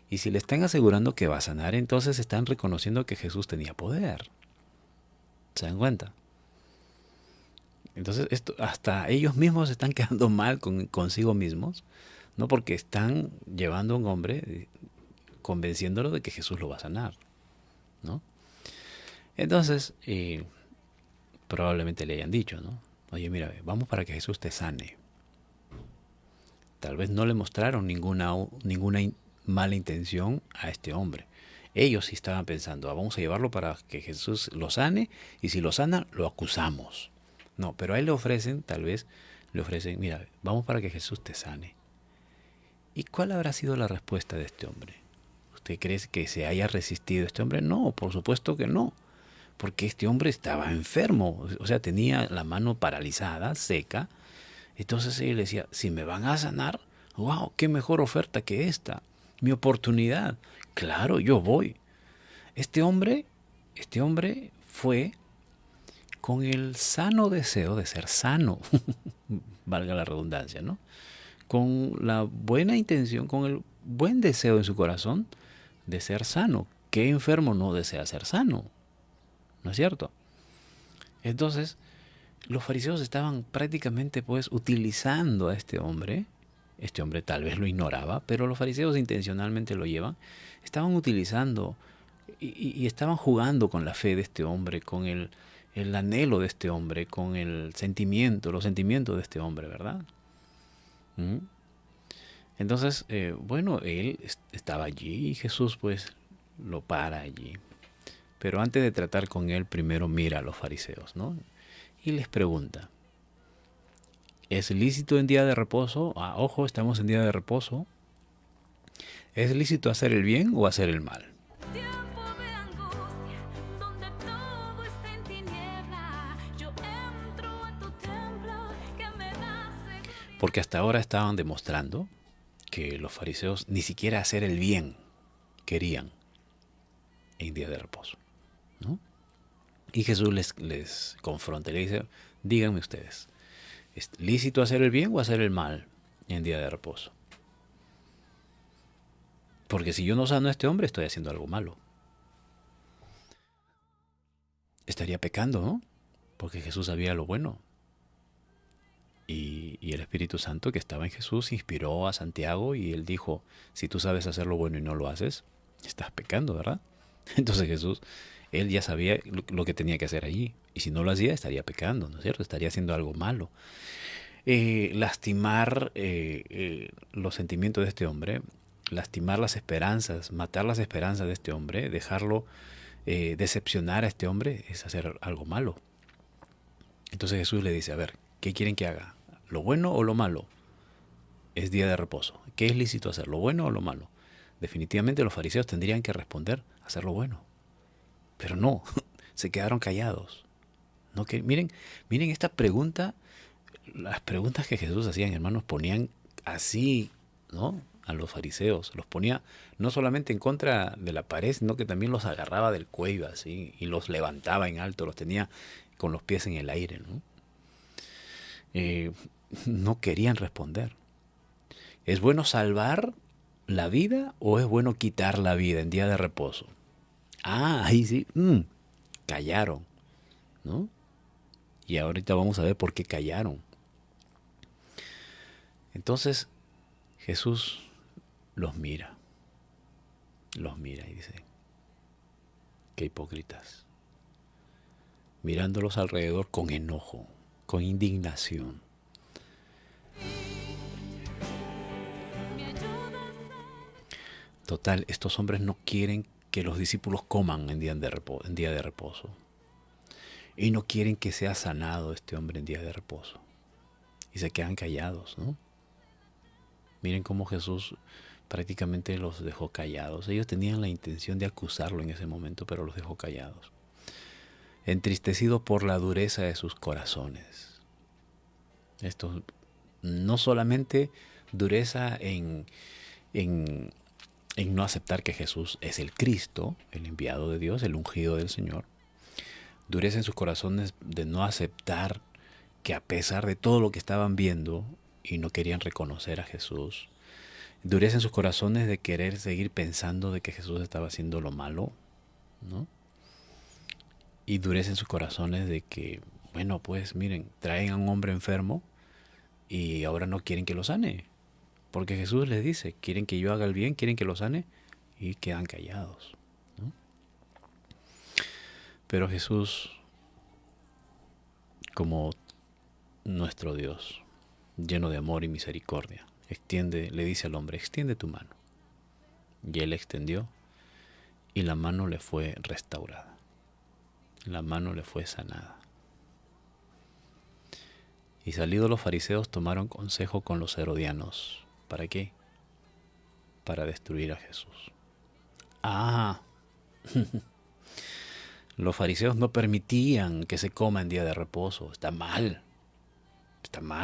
Y si le están asegurando que va a sanar, entonces están reconociendo que Jesús tenía poder. ¿Se dan cuenta? Entonces, esto, hasta ellos mismos están quedando mal consigo mismos, No, porque están llevando a un hombre, convenciéndolo de que Jesús lo va a sanar, ¿no? Entonces, probablemente le hayan dicho, ¿no? Oye, mira, vamos para que Jesús te sane. Tal vez no le mostraron ninguna mala intención a este hombre. Ellos sí estaban pensando, vamos a llevarlo para que Jesús lo sane, y si lo sana, lo acusamos. No, pero a él le ofrecen, tal vez le ofrecen, mira, vamos para que Jesús te sane. ¿Y cuál habrá sido la respuesta de este hombre? ¿Usted cree que se haya resistido este hombre? No, por supuesto que no. Porque este hombre estaba enfermo, o sea, tenía la mano paralizada, seca. Entonces él decía, si me van a sanar, wow, qué mejor oferta que esta, mi oportunidad. Claro, yo voy. Este hombre fue con el sano deseo de ser sano, valga la redundancia, ¿no? Con la buena intención, con el buen deseo en su corazón de ser sano. ¿Qué enfermo no desea ser sano? ¿No es cierto? Entonces, los fariseos estaban prácticamente pues utilizando a este hombre. Este hombre tal vez lo ignoraba, pero los fariseos intencionalmente lo llevan. Estaban utilizando y estaban jugando con la fe de este hombre, con el anhelo de este hombre, con los sentimientos de este hombre, ¿verdad? ¿Mm? Entonces, bueno, él estaba allí y Jesús pues lo para allí. Pero antes de tratar con él, primero mira a los fariseos, ¿no? Y les pregunta, ¿es lícito en día de reposo? Ojo, estamos en día de reposo. ¿Es lícito hacer el bien o hacer el mal? Tiempo de angustia, donde todo está en tiniebla, yo entro a tu templo que me da seguridad. Porque hasta ahora estaban demostrando que los fariseos ni siquiera hacer el bien querían en día de reposo, ¿no? Y Jesús les confronta y le dice, díganme ustedes, ¿es lícito hacer el bien o hacer el mal en día de reposo? Porque si yo no sano a este hombre, estoy haciendo algo malo. Estaría pecando, ¿no? Porque Jesús sabía lo bueno. Y el Espíritu Santo que estaba en Jesús inspiró a Santiago y él dijo, si tú sabes hacer lo bueno y no lo haces, estás pecando, ¿verdad? Entonces Jesús, él ya sabía lo que tenía que hacer allí. Y si no lo hacía, estaría pecando, ¿no es cierto? Estaría haciendo algo malo. Lastimar los sentimientos de este hombre, lastimar las esperanzas, matar las esperanzas de este hombre, dejarlo decepcionar a este hombre, es hacer algo malo. Entonces Jesús le dice, a ver, ¿qué quieren que haga? ¿Lo bueno o lo malo? Es día de reposo. ¿Qué es lícito hacer? ¿Lo bueno o lo malo? Definitivamente los fariseos tendrían que responder, hacer lo bueno. Pero no, se quedaron callados. No, miren esta pregunta, las preguntas que Jesús hacía, hermanos, ponían así, ¿no? A los fariseos, los ponía no solamente en contra de la pared, sino que también los agarraba del cuello así y los levantaba en alto, los tenía con los pies en el aire, ¿no? No querían responder. ¿Es bueno salvar la vida o es bueno quitar la vida en día de reposo? Ahí sí, callaron, ¿no? Y ahorita vamos a ver por qué callaron. Entonces Jesús los mira y dice, qué hipócritas, mirándolos alrededor con enojo, con indignación. Total, estos hombres no quieren que los discípulos coman en día de reposo. Y no quieren que sea sanado este hombre en día de reposo. Y se quedan callados, ¿no? Miren cómo Jesús prácticamente los dejó callados. Ellos tenían la intención de acusarlo en ese momento, pero los dejó callados. Entristecido por la dureza de sus corazones. Esto no solamente dureza en no aceptar que Jesús es el Cristo, el enviado de Dios, el ungido del Señor. Dureza en sus corazones de no aceptar que a pesar de todo lo que estaban viendo y no querían reconocer a Jesús, dureza en sus corazones de querer seguir pensando de que Jesús estaba haciendo lo malo, ¿no? Y dureza en sus corazones de que, bueno, pues miren, traen a un hombre enfermo y ahora no quieren que lo sane. Porque Jesús les dice, quieren que yo haga el bien, quieren que lo sane, y quedan callados, ¿no? Pero Jesús, como nuestro Dios, lleno de amor y misericordia, le dice al hombre, extiende tu mano. Y él extendió, y la mano le fue restaurada. La mano le fue sanada. Y salidos los fariseos tomaron consejo con los herodianos. ¿Para qué? Para destruir a Jesús. Los fariseos no permitían que se coma en día de reposo. Está mal,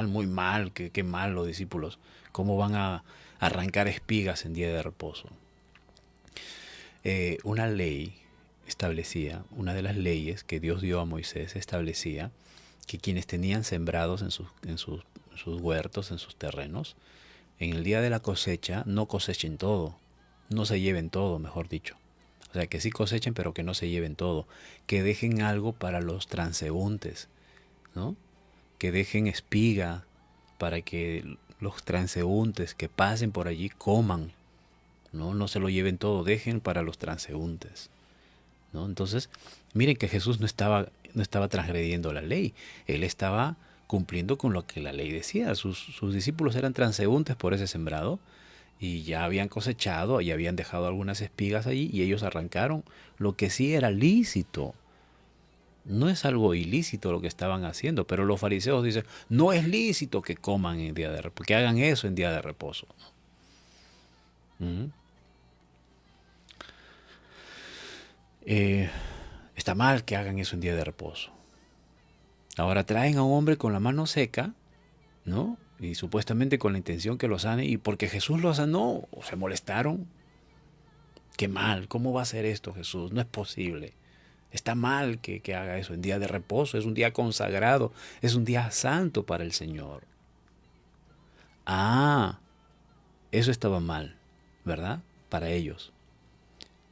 muy mal, qué mal los discípulos. ¿Cómo van a arrancar espigas en día de reposo? Una ley establecía, una de las leyes que Dios dio a Moisés establecía que quienes tenían sembrados en sus huertos, en sus terrenos, en el día de la cosecha no cosechen todo, no se lleven todo, mejor dicho. O sea, que sí cosechen, pero que no se lleven todo. Que dejen algo para los transeúntes, ¿no? Que dejen espiga para que los transeúntes que pasen por allí coman, ¿no? No se lo lleven todo, dejen para los transeúntes, ¿no? Entonces, miren que Jesús no estaba transgrediendo la ley. Él estaba cumpliendo con lo que la ley decía. Sus discípulos eran transeúntes por ese sembrado y ya habían cosechado y habían dejado algunas espigas allí y ellos arrancaron lo que sí era lícito. No es algo ilícito lo que estaban haciendo, pero los fariseos dicen, no es lícito que coman en día de reposo, que hagan eso en día de reposo. Está mal que hagan eso en día de reposo. Ahora traen a un hombre con la mano seca, ¿no? Y supuestamente con la intención que lo sane, y porque Jesús lo sanó, se molestaron. Qué mal, ¿cómo va a hacer esto Jesús? No es posible. Está mal que haga eso en día de reposo, es un día consagrado, es un día santo para el Señor. Eso estaba mal, ¿verdad? Para ellos.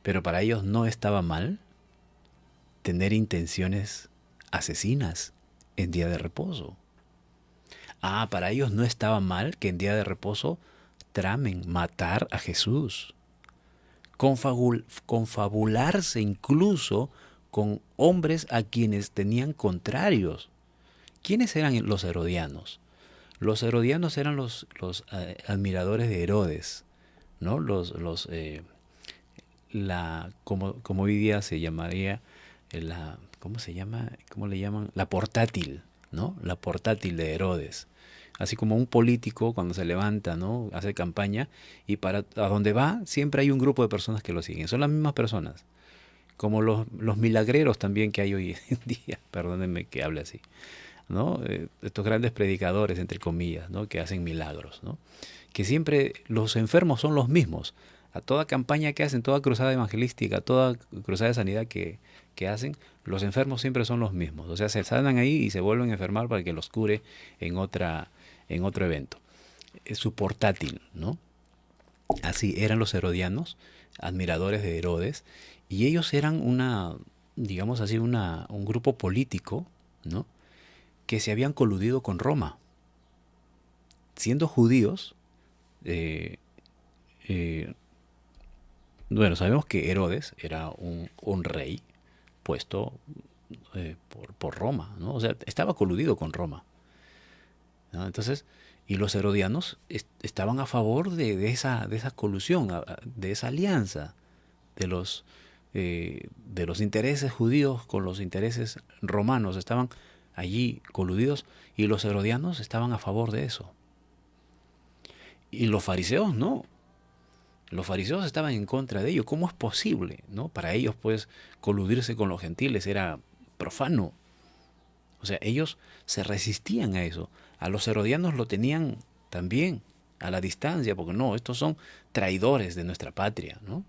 Pero para ellos no estaba mal tener intenciones asesinas en día de reposo. Para ellos no estaba mal que en día de reposo tramen matar a Jesús. Confabularse incluso con hombres a quienes tenían contrarios. ¿Quiénes eran los herodianos? Los herodianos eran los admiradores de Herodes, ¿no? Como hoy día se llamaría ¿cómo se llama? ¿Cómo le llaman? La portátil, ¿no? La portátil de Herodes. Así como un político cuando se levanta, ¿no? Hace campaña y a donde va siempre hay un grupo de personas que lo siguen. Son las mismas personas. Como los milagreros también que hay hoy en día, perdónenme que hable así, ¿no? Estos grandes predicadores, entre comillas, ¿no? Que hacen milagros, ¿no? Que siempre los enfermos son los mismos. A toda campaña que hacen, toda cruzada evangelística, toda cruzada de sanidad que hacen, los enfermos siempre son los mismos. O sea, se sanan ahí y se vuelven a enfermar para que los cure en otro evento. Es su portátil, ¿no? Así eran los herodianos, admiradores de Herodes, y ellos eran digamos así, un grupo político, ¿no? Que se habían coludido con Roma. Siendo judíos, bueno, sabemos que Herodes era un rey puesto por Roma, ¿no? O sea, estaba coludido con Roma, ¿no? Entonces, y los herodianos estaban a favor de esa colusión, de esa alianza de los intereses judíos con los intereses romanos. Estaban allí coludidos y los herodianos estaban a favor de eso. Y los fariseos no. Los fariseos estaban en contra de ello. ¿Cómo es posible, no? Para ellos, pues, coludirse con los gentiles era profano. O sea, ellos se resistían a eso. A los herodianos lo tenían también a la distancia, porque no, estos son traidores de nuestra patria, ¿no?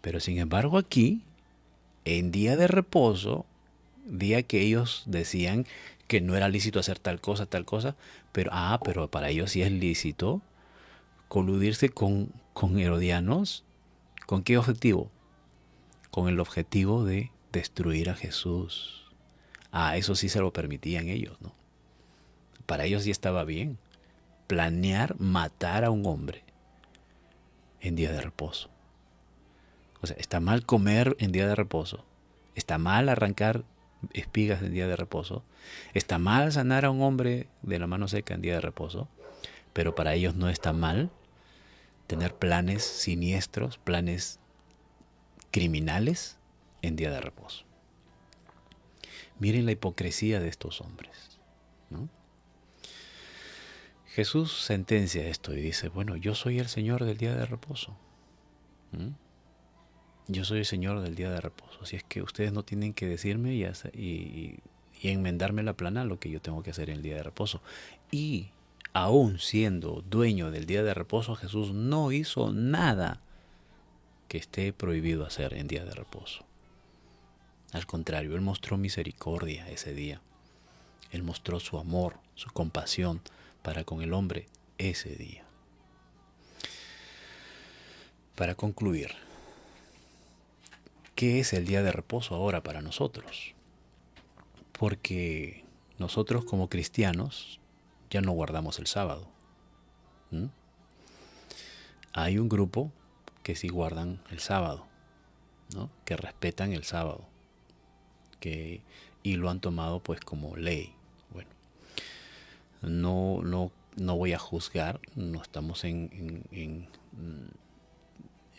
Pero sin embargo aquí, en día de reposo, día que ellos decían que no era lícito hacer tal cosa, pero para ellos sí es lícito coludirse con herodianos. ¿Con qué objetivo? Con el objetivo de destruir a Jesús. Eso sí se lo permitían ellos, ¿no? Para ellos sí estaba bien. planear matar a un hombre en día de reposo. O sea, está mal comer en día de reposo, está mal arrancar espigas en día de reposo, está mal sanar a un hombre de la mano seca en día de reposo, pero para ellos no está mal tener planes siniestros, planes criminales en día de reposo. Miren la hipocresía de estos hombres, ¿no? Jesús sentencia esto y dice, bueno, yo soy el Señor del día de reposo. Yo soy el Señor del día de reposo. Así es que ustedes no tienen que decirme y enmendarme la plana lo que yo tengo que hacer en el día de reposo. Y aún siendo dueño del día de reposo, Jesús no hizo nada que esté prohibido hacer en día de reposo. Al contrario, Él mostró misericordia ese día. Él mostró su amor, su compasión para con el hombre ese día. Para concluir, ¿qué es el día de reposo ahora para nosotros? Porque nosotros como cristianos ya no guardamos el sábado. Hay un grupo que sí guardan el sábado, ¿no? Que respetan el sábado, y lo han tomado pues como ley. Bueno, no voy a juzgar, no estamos en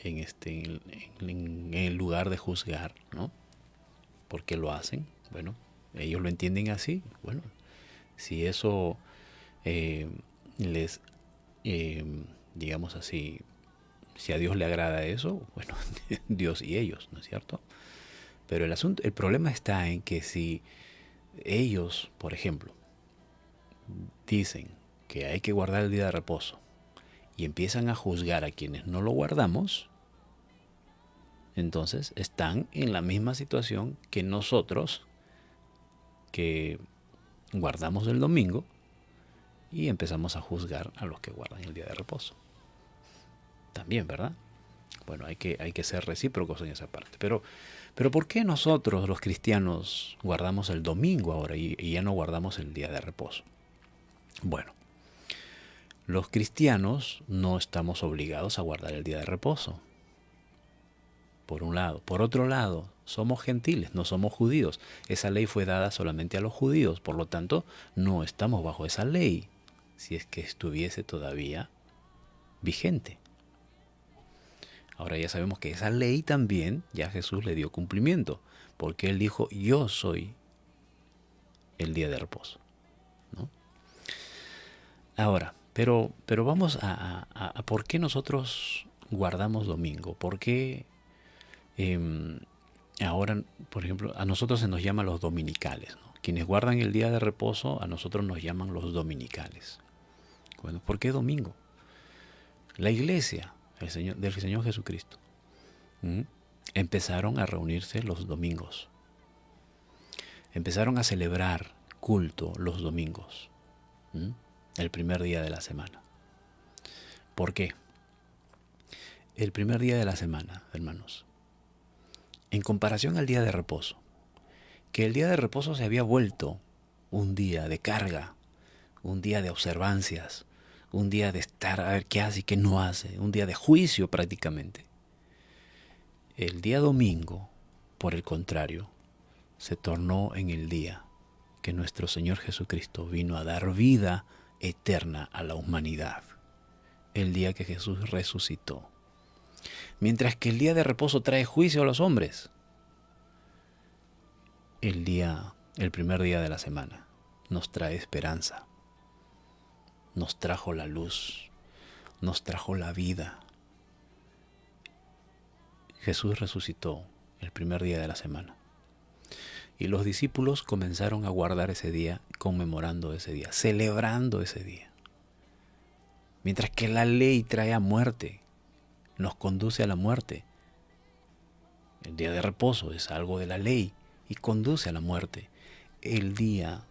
el lugar de juzgar, ¿no? ¿Por qué lo hacen? Bueno, ellos lo entienden así. Bueno, si eso digamos así, si a Dios le agrada eso, bueno, Dios y ellos, ¿no es cierto? Pero el problema está en que si ellos, por ejemplo, dicen que hay que guardar el día de reposo y empiezan a juzgar a quienes no lo guardamos, entonces están en la misma situación que nosotros, que guardamos el domingo y empezamos a juzgar a los que guardan el día de reposo. También, ¿verdad? Bueno, hay que ser recíprocos en esa parte. Pero ¿por qué nosotros los cristianos guardamos el domingo ahora y ya no guardamos el día de reposo? Bueno, los cristianos no estamos obligados a guardar el día de reposo, por un lado. Por otro lado, somos gentiles, no somos judíos. Esa ley fue dada solamente a los judíos, por lo tanto, no estamos bajo esa ley, si es que estuviese todavía vigente. Ahora ya sabemos que esa ley también ya Jesús le dio cumplimiento, porque Él dijo, yo soy el día de reposo, ¿no? Ahora, pero vamos a por qué nosotros guardamos domingo. ¿Por qué ahora, por ejemplo, a nosotros se nos llama los dominicales, ¿no? Quienes guardan el día de reposo, a nosotros nos llaman los dominicales. Bueno, ¿por qué domingo? La iglesia del Señor Jesucristo empezaron a reunirse los domingos. Empezaron a celebrar culto los domingos, el primer día de la semana. ¿Por qué? El primer día de la semana, hermanos, en comparación al día de reposo, que el día de reposo se había vuelto un día de carga, un día de observancias, un día de estar a ver qué hace y qué no hace, un día de juicio prácticamente. El día domingo, por el contrario, se tornó en el día que nuestro Señor Jesucristo vino a dar vida eterna a la humanidad. El día que Jesús resucitó. Mientras que el día de reposo trae juicio a los hombres, el primer día de la semana, nos trae esperanza. Nos trajo la luz, nos trajo la vida. Jesús resucitó el primer día de la semana. Y los discípulos comenzaron a guardar ese día, conmemorando ese día, celebrando ese día. Mientras que la ley trae a muerte, nos conduce a la muerte. El día de reposo es algo de la ley y conduce a la muerte. El día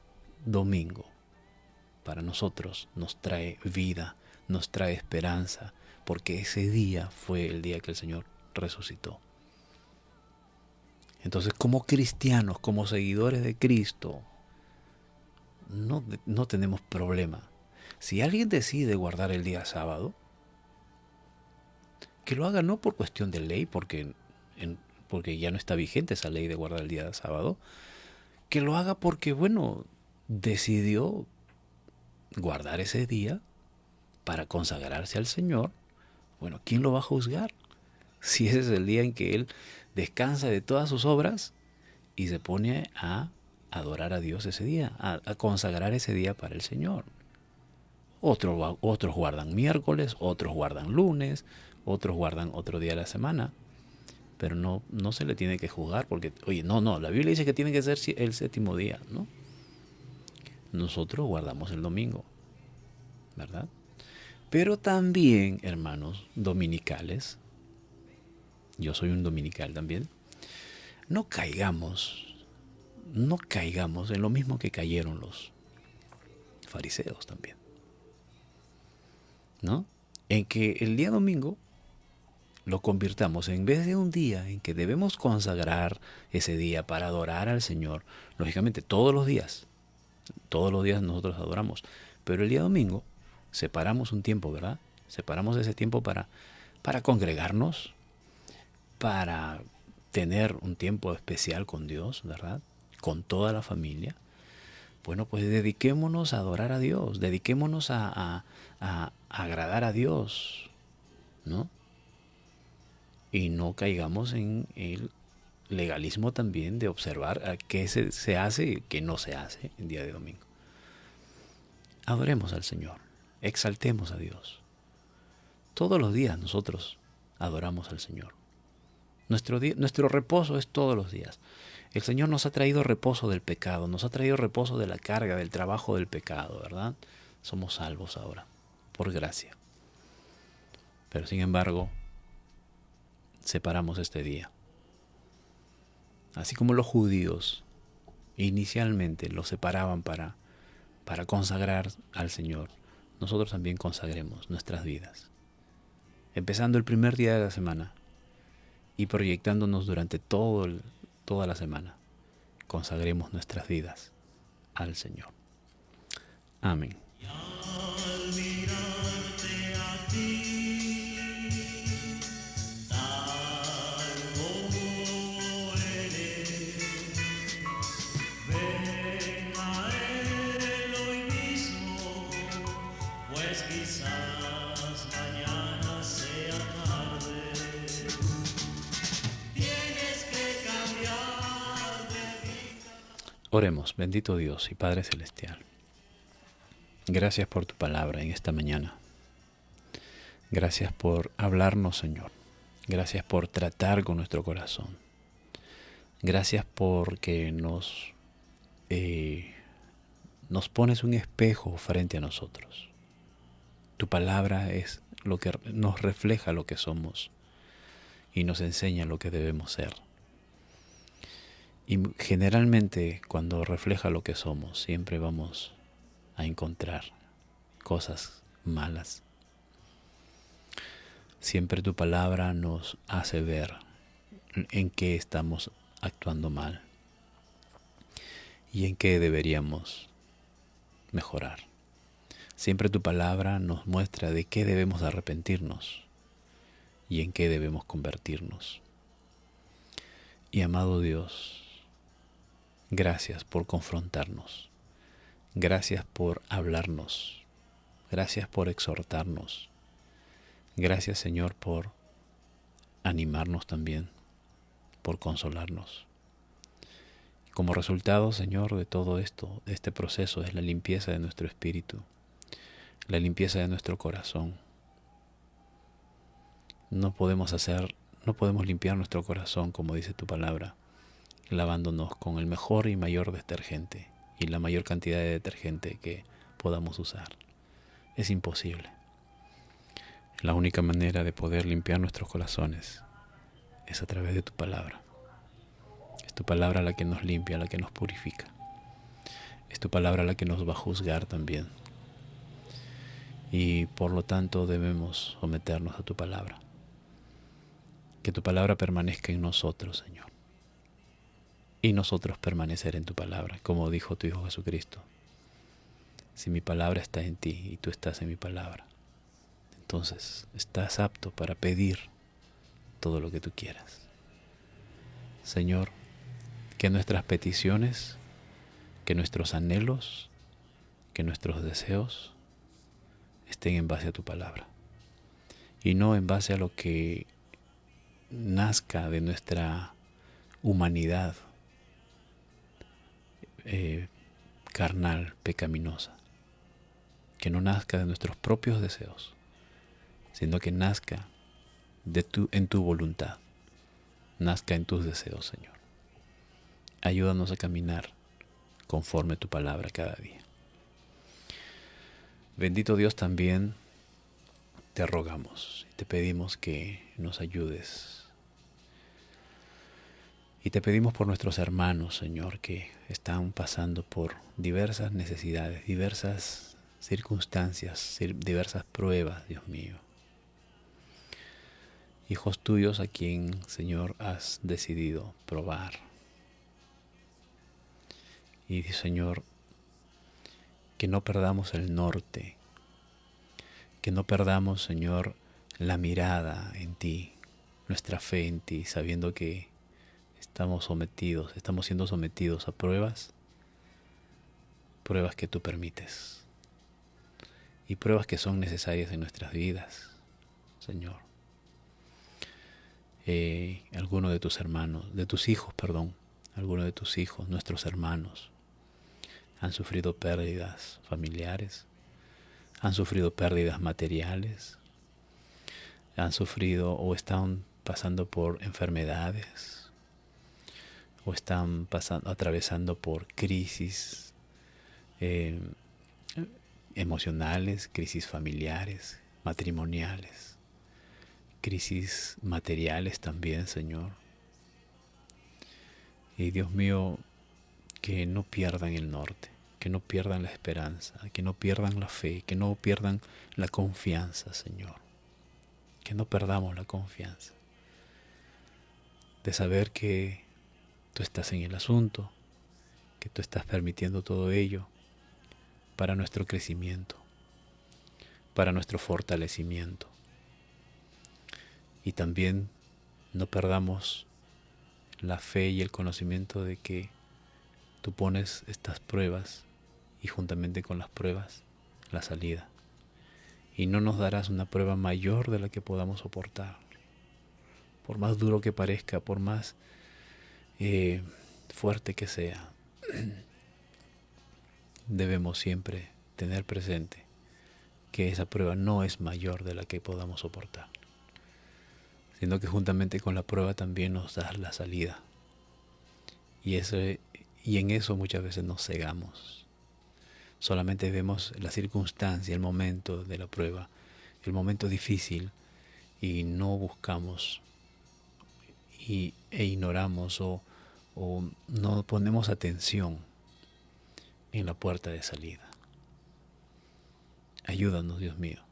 domingo para nosotros nos trae vida, nos trae esperanza, porque ese día fue el día que el Señor resucitó. Entonces, como cristianos, como seguidores de Cristo, no tenemos problema. Si alguien decide guardar el día sábado, que lo haga no por cuestión de ley, porque ya no está vigente esa ley de guardar el día sábado, que lo haga porque, bueno, decidió guardar ese día para consagrarse al Señor. Bueno, ¿quién lo va a juzgar? Si ese es el día en que Él descansa de todas sus obras y se pone a adorar a Dios ese día, a consagrar ese día para el Señor. Otros guardan miércoles, otros guardan lunes, otros guardan otro día de la semana, pero no se le tiene que juzgar porque, oye, no, la Biblia dice que tiene que ser el séptimo día, ¿no? Nosotros guardamos el domingo, ¿verdad? Pero también, hermanos, dominicales, yo soy un dominical también, no caigamos en lo mismo que cayeron los fariseos también, ¿no? En que el día domingo lo convirtamos, en vez de un día en que debemos consagrar ese día para adorar al Señor, lógicamente todos los días nosotros adoramos, pero el día domingo separamos un tiempo, ¿verdad? Separamos ese tiempo para congregarnos, para tener un tiempo especial con Dios, ¿verdad? Con toda la familia. Bueno, pues dediquémonos a adorar a Dios, dediquémonos a agradar a Dios, ¿no? Y no caigamos en el legalismo también de observar a qué se hace y qué no se hace el día de domingo. Adoremos al Señor, exaltemos a Dios. Todos los días nosotros adoramos al Señor. Nuestro reposo es todos los días. El Señor nos ha traído reposo del pecado, nos ha traído reposo de la carga, del trabajo del pecado, ¿verdad? Somos salvos ahora, por gracia. Pero sin embargo, separamos este día. Así como los judíos inicialmente lo separaban para consagrar al Señor, nosotros también consagremos nuestras vidas. Empezando el primer día de la semana y proyectándonos durante toda la semana, consagremos nuestras vidas al Señor. Amén. Oremos, bendito Dios y Padre Celestial. Gracias por tu palabra en esta mañana. Gracias por hablarnos, Señor. Gracias por tratar con nuestro corazón. Gracias porque nos pones un espejo frente a nosotros. Tu palabra es lo que nos refleja lo que somos y nos enseña lo que debemos ser. Y generalmente cuando refleja lo que somos, siempre vamos a encontrar cosas malas. Siempre tu palabra nos hace ver en qué estamos actuando mal y en qué deberíamos mejorar. Siempre tu palabra nos muestra de qué debemos arrepentirnos y en qué debemos convertirnos. Y amado Dios, gracias por confrontarnos. Gracias por hablarnos. Gracias por exhortarnos. Gracias, Señor, por animarnos también, por consolarnos. Como resultado, Señor, de todo esto, de este proceso, es la limpieza de nuestro espíritu, la limpieza de nuestro corazón. No podemos limpiar nuestro corazón, como dice tu palabra, lavándonos con el mejor y mayor detergente y la mayor cantidad de detergente que podamos usar. Es imposible. La única manera de poder limpiar nuestros corazones es a través de tu palabra. Es tu palabra la que nos limpia, la que nos purifica. Es tu palabra la que nos va a juzgar también. Y por lo tanto debemos someternos a tu palabra. Que tu palabra permanezca en nosotros, Señor. Y nosotros permanecer en tu palabra, como dijo tu Hijo Jesucristo. Si mi palabra está en ti y tú estás en mi palabra, entonces estás apto para pedir todo lo que tú quieras. Señor, que nuestras peticiones, que nuestros anhelos, que nuestros deseos estén en base a tu palabra y no en base a lo que nazca de nuestra humanidad carnal, pecaminosa. Que no nazca de nuestros propios deseos, sino que nazca en tu voluntad, nazca en tus deseos, Señor. Ayúdanos a caminar conforme tu palabra cada día. Bendito Dios, también te rogamos y te pedimos que nos ayudes. Y te pedimos por nuestros hermanos, Señor, que están pasando por diversas necesidades, diversas circunstancias, diversas pruebas, Dios mío. Hijos tuyos a quien, Señor, has decidido probar. Y, Señor, que no perdamos el norte, que no perdamos, Señor, la mirada en ti, nuestra fe en ti, sabiendo que estamos siendo sometidos a pruebas que tú permites y pruebas que son necesarias en nuestras vidas, Señor. Algunos de tus hermanos, algunos de tus hijos, nuestros hermanos, han sufrido pérdidas familiares, han sufrido pérdidas materiales, han sufrido o están pasando por enfermedades, o están atravesando por crisis emocionales, crisis familiares, matrimoniales, crisis materiales también, Señor. Y Dios mío, que no pierdan el norte, que no pierdan la esperanza, que no pierdan la fe, que no pierdan la confianza, Señor. Que no perdamos la confianza de saber que tú estás en el asunto, que tú estás permitiendo todo ello para nuestro crecimiento, para nuestro fortalecimiento. Y también no perdamos la fe y el conocimiento de que tú pones estas pruebas y juntamente con las pruebas la salida. Y no nos darás una prueba mayor de la que podamos soportar. Por más duro que parezca, por más fuerte que sea, debemos siempre tener presente que esa prueba no es mayor de la que podamos soportar, sino que juntamente con la prueba también nos da la salida. Y en eso muchas veces nos cegamos. Solamente vemos la circunstancia, el momento de la prueba, el momento difícil, y no buscamos e ignoramos o no ponemos atención en la puerta de salida. Ayúdanos, Dios mío.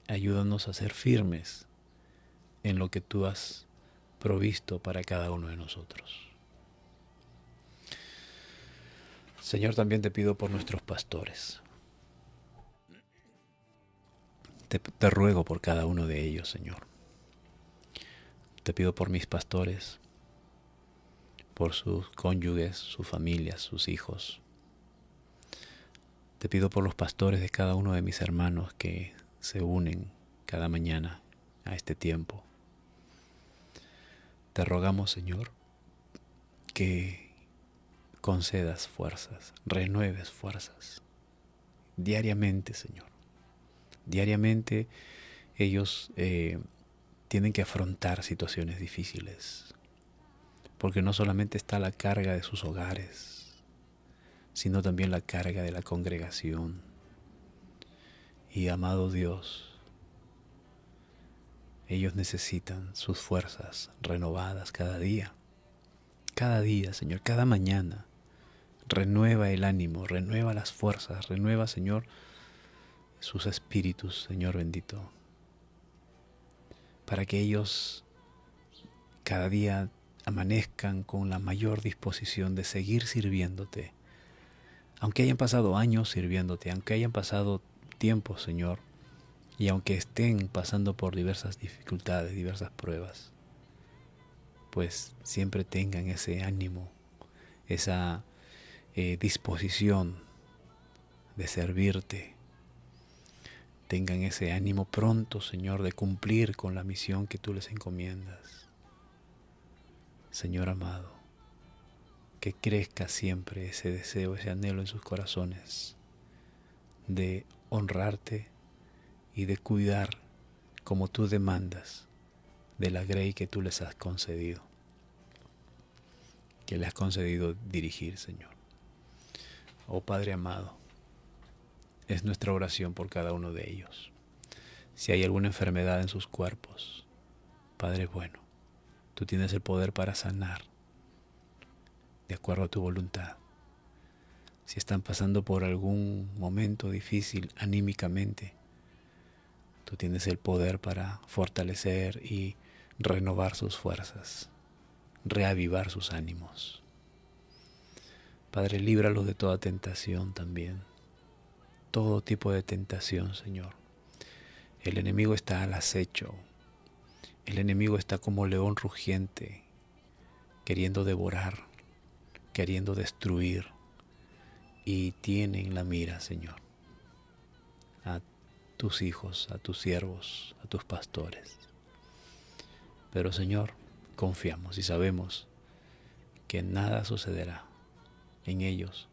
Ayúdanos a ser firmes en lo que tú has provisto para cada uno de nosotros. Señor, también te pido por nuestros pastores. Te ruego por cada uno de ellos, Señor. Te pido por mis pastores, por sus cónyuges, sus familias, sus hijos. Te pido por los pastores de cada uno de mis hermanos que se unen cada mañana a este tiempo. Te rogamos, Señor, que concedas fuerzas, renueves fuerzas diariamente, Señor. Diariamente ellos tienen que afrontar situaciones difíciles, porque no solamente está la carga de sus hogares, sino también la carga de la congregación. Y amado Dios, ellos necesitan sus fuerzas renovadas cada día, Señor, cada mañana. Renueva el ánimo, renueva las fuerzas, renueva, Señor, sus espíritus, Señor bendito, para que ellos cada día amanezcan con la mayor disposición de seguir sirviéndote Aunque hayan pasado años sirviéndote, aunque hayan pasado tiempo, Señor, y aunque estén pasando por diversas dificultades, diversas pruebas, pues siempre tengan ese ánimo, esa disposición de servirte. Tengan ese ánimo pronto, Señor, de cumplir con la misión que tú les encomiendas. Señor amado, que crezca siempre ese deseo, ese anhelo en sus corazones de honrarte y de cuidar como tú demandas de la grey que tú les has concedido, que les has concedido dirigir, Señor. Oh Padre amado, es nuestra oración por cada uno de ellos. Si hay alguna enfermedad en sus cuerpos, Padre bueno, tú tienes el poder para sanar de acuerdo a tu voluntad. Si están pasando por algún momento difícil anímicamente, tú tienes el poder para fortalecer y renovar sus fuerzas, reavivar sus ánimos. Padre, líbralos de toda tentación también, todo tipo de tentación, Señor. El enemigo está al acecho, el enemigo está como león rugiente, queriendo devorar, queriendo destruir, y tiene en la mira, Señor, a tus hijos, a tus siervos, a tus pastores. Pero, Señor, confiamos y sabemos que nada sucederá en ellos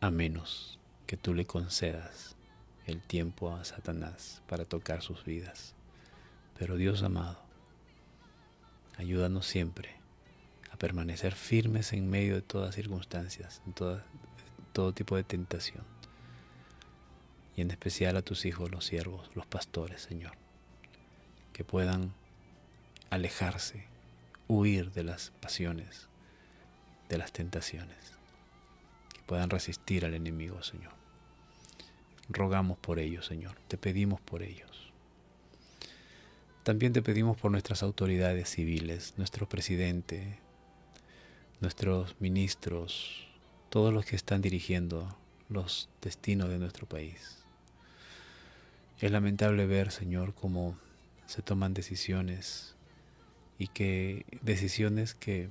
a menos que tú le concedas el tiempo a Satanás para tocar sus vidas. Pero Dios amado, ayúdanos siempre a permanecer firmes en medio de todas circunstancias, en todo tipo de tentación. Y en especial a tus hijos, los siervos, los pastores, Señor, que puedan alejarse, huir de las pasiones, de las tentaciones, que puedan resistir al enemigo, Señor. Rogamos por ellos, Señor, te pedimos por ellos. También te pedimos por nuestras autoridades civiles, nuestro presidente, nuestros ministros, todos los que están dirigiendo los destinos de nuestro país. Es lamentable ver, Señor, cómo se toman decisiones y decisiones que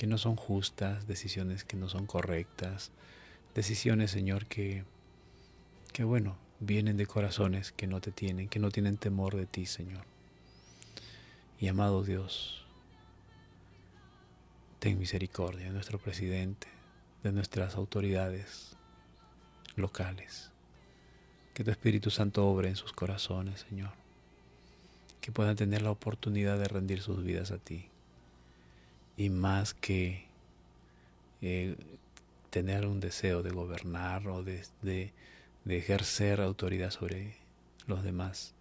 no son justas, decisiones que no son correctas, decisiones, Señor, que bueno, vienen de corazones que no te tienen, que no tienen temor de ti, Señor. Y amado Dios, ten misericordia de nuestro presidente, de nuestras autoridades locales. Que tu Espíritu Santo obre en sus corazones, Señor. Que puedan tener la oportunidad de rendir sus vidas a ti. Y más que tener un deseo de gobernar o de ejercer autoridad sobre los demás,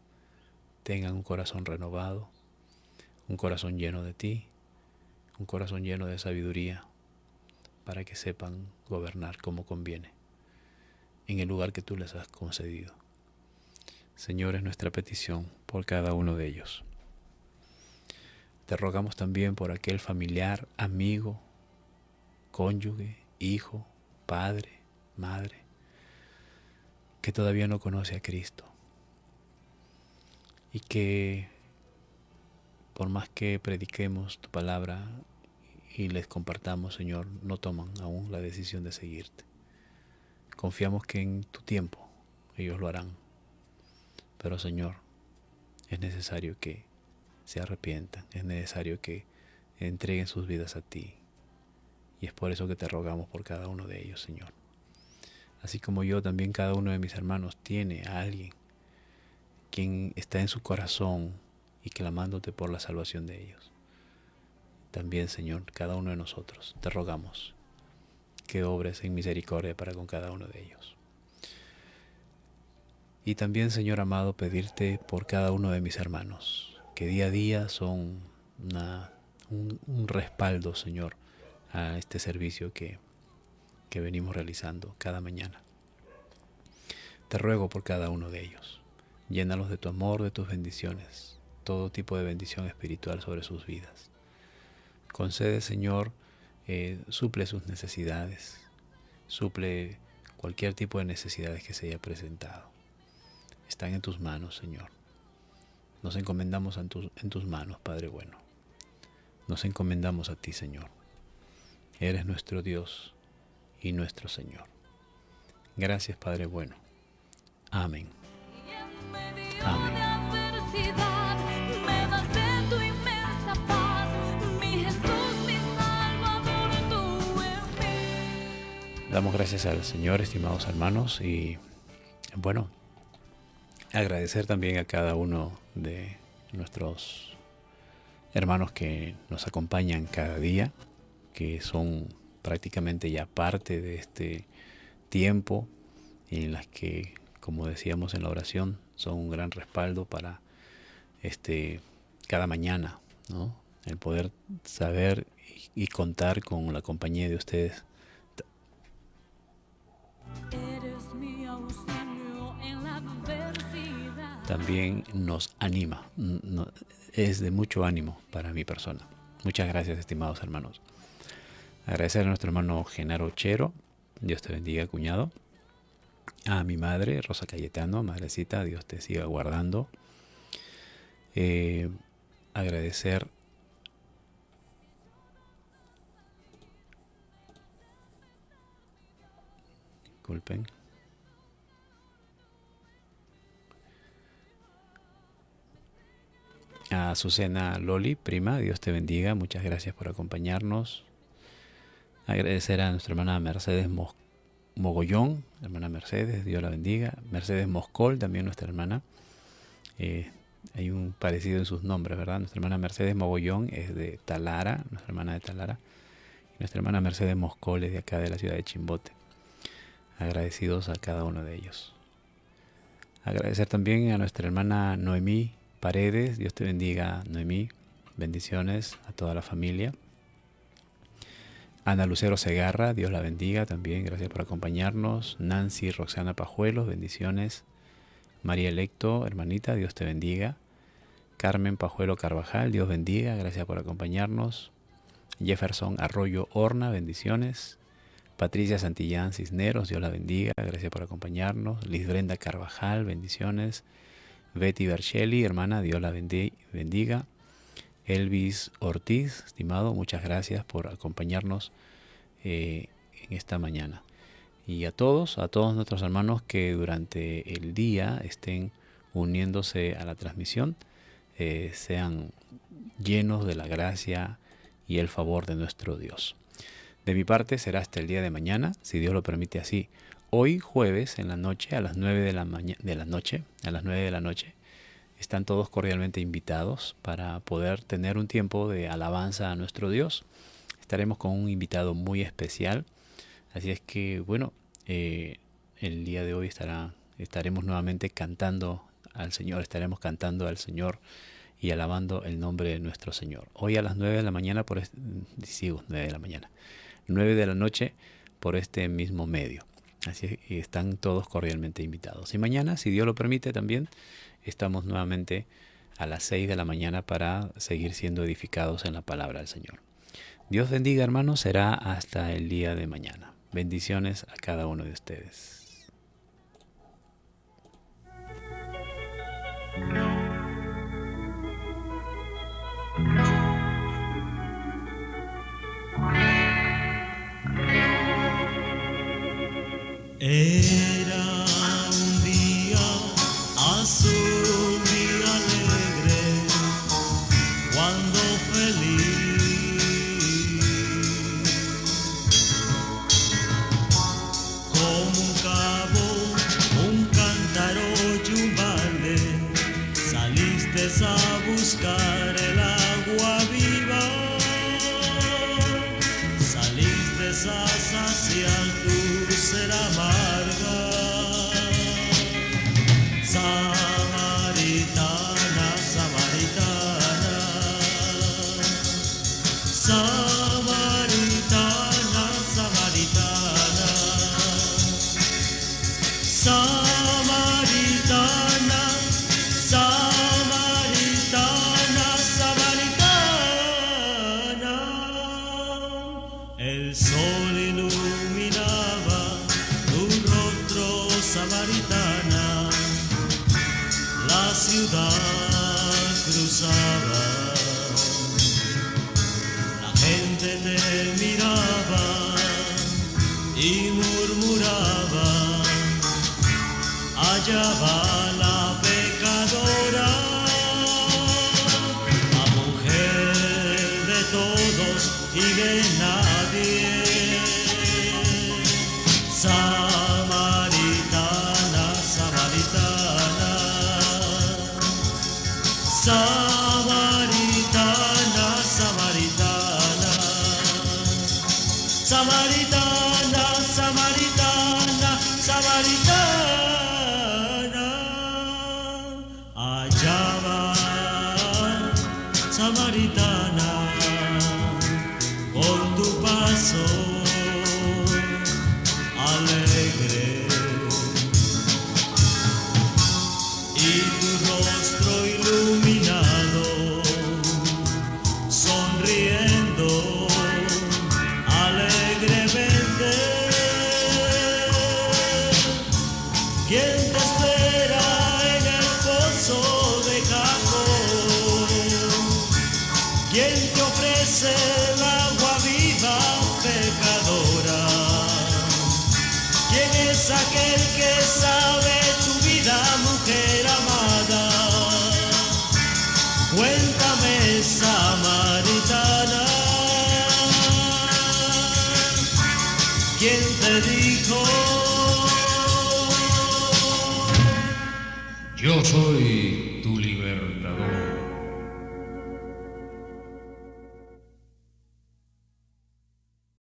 tengan un corazón renovado, un corazón lleno de ti, un corazón lleno de sabiduría, para que sepan gobernar como conviene, en el lugar que tú les has concedido. Señor, es nuestra petición por cada uno de ellos. Te rogamos también por aquel familiar, amigo, cónyuge, hijo, padre, madre, que todavía no conoce a Cristo y que por más que prediquemos tu palabra y les compartamos, Señor, no toman aún la decisión de seguirte. Confiamos que en tu tiempo ellos lo harán. Pero, Señor, es necesario que se arrepientan, es necesario que entreguen sus vidas a ti. Y es por eso que te rogamos por cada uno de ellos, Señor. Así como yo, también cada uno de mis hermanos tiene a alguien quien está en su corazón y clamándote por la salvación de ellos. También, Señor, cada uno de nosotros te rogamos que obres en misericordia para con cada uno de ellos. Y también, Señor amado, pedirte por cada uno de mis hermanos, que día a día son un respaldo, Señor, a este servicio que venimos realizando cada mañana. Te ruego por cada uno de ellos. Llénalos de tu amor, de tus bendiciones, todo tipo de bendición espiritual sobre sus vidas. Concede, Señor, suple sus necesidades, Suple cualquier tipo de necesidades que se haya presentado. Están en tus manos, Señor. Nos encomendamos en tus manos, Padre bueno. Nos encomendamos a ti, Señor. Eres nuestro Dios y nuestro Señor. Gracias, Padre bueno. Amén. Amén. Damos gracias al Señor, estimados hermanos, y bueno, agradecer también a cada uno de nuestros hermanos que nos acompañan cada día, que son prácticamente ya parte de este tiempo en las que, como decíamos en la oración, son un gran respaldo para cada mañana, ¿no? El poder saber y contar con la compañía de ustedes. Eres mi auxilio en la adversidad. También nos anima, es de mucho ánimo para mi persona. Muchas gracias, estimados hermanos. Agradecer a nuestro hermano Genaro Chero, Dios te bendiga, cuñado. A mi madre, Rosa Cayetano, madrecita, Dios te siga guardando. Agradecer disculpen. A Azucena Loli, prima, Dios te bendiga, muchas gracias por acompañarnos. Agradecer a nuestra hermana Mercedes Mogollón, hermana Mercedes, Dios la bendiga. Mercedes Moscol, también nuestra hermana. Hay un parecido en sus nombres, ¿verdad? Nuestra hermana Mercedes Mogollón es de Talara, nuestra hermana de Talara. Y nuestra hermana Mercedes Moscol es de acá de la ciudad de Chimbote. Agradecidos a cada uno de ellos. Agradecer también a nuestra hermana Noemí Paredes. Dios te bendiga, Noemí. Bendiciones a toda la familia. Ana Lucero Segarra, Dios la bendiga también. Gracias por acompañarnos. Nancy Roxana Pajuelos, bendiciones. María Electo, hermanita, Dios te bendiga. Carmen Pajuelo Carvajal, Dios bendiga. Gracias por acompañarnos. Jefferson Arroyo Horna, bendiciones. Patricia Santillán Cisneros, Dios la bendiga, gracias por acompañarnos. Liz Brenda Carvajal, bendiciones. Betty Berchelli, hermana, Dios la bendiga. Elvis Ortiz, estimado, muchas gracias por acompañarnos en esta mañana. Y a todos nuestros hermanos que durante el día estén uniéndose a la transmisión, sean llenos de la gracia y el favor de nuestro Dios. De mi parte será hasta el día de mañana, si Dios lo permite así. Hoy jueves en la noche, a las 9 de la noche, están todos cordialmente invitados para poder tener un tiempo de alabanza a nuestro Dios. Estaremos con un invitado muy especial, así es que bueno, el día de hoy estaremos nuevamente cantando al Señor, y alabando el nombre de nuestro Señor. Hoy a las 9 de la mañana, 9 de la noche por este mismo medio. Así que están todos cordialmente invitados. Y mañana, si Dios lo permite, también estamos nuevamente a las 6 de la mañana para seguir siendo edificados en la palabra del Señor. Dios bendiga, hermanos. Será hasta el día de mañana. Bendiciones a cada uno de ustedes. Era un día azul y alegre, cuando feliz, como un cabo, un cántaro y un balde, saliste a buscar el agua viva, saliste a saciar tu sed amarga. Samaritana, samaritana, samaritana, samaritana, samaritana, samaritana, samaritana. El sol iluminaba ruta cruzaba, la gente te miraba y murmuraba, allá va la pecadora, la mujer de todos y de nadie. Samaritana, samaritana, samaritana, samaritana, samaritana, samaritana, samaritana, allá va samaritana con tu paso alegre y tu rostro iluminado, sonriendo alegremente. ¿Quién te espera en el pozo de Jacob? ¿Quién te ofrece el agua viva, pecadora? ¿Quién es aquel que sabe tu vida, mujer amada? Cuéntame, samaritana, ¿quién te dijo? Yo soy tu libertador.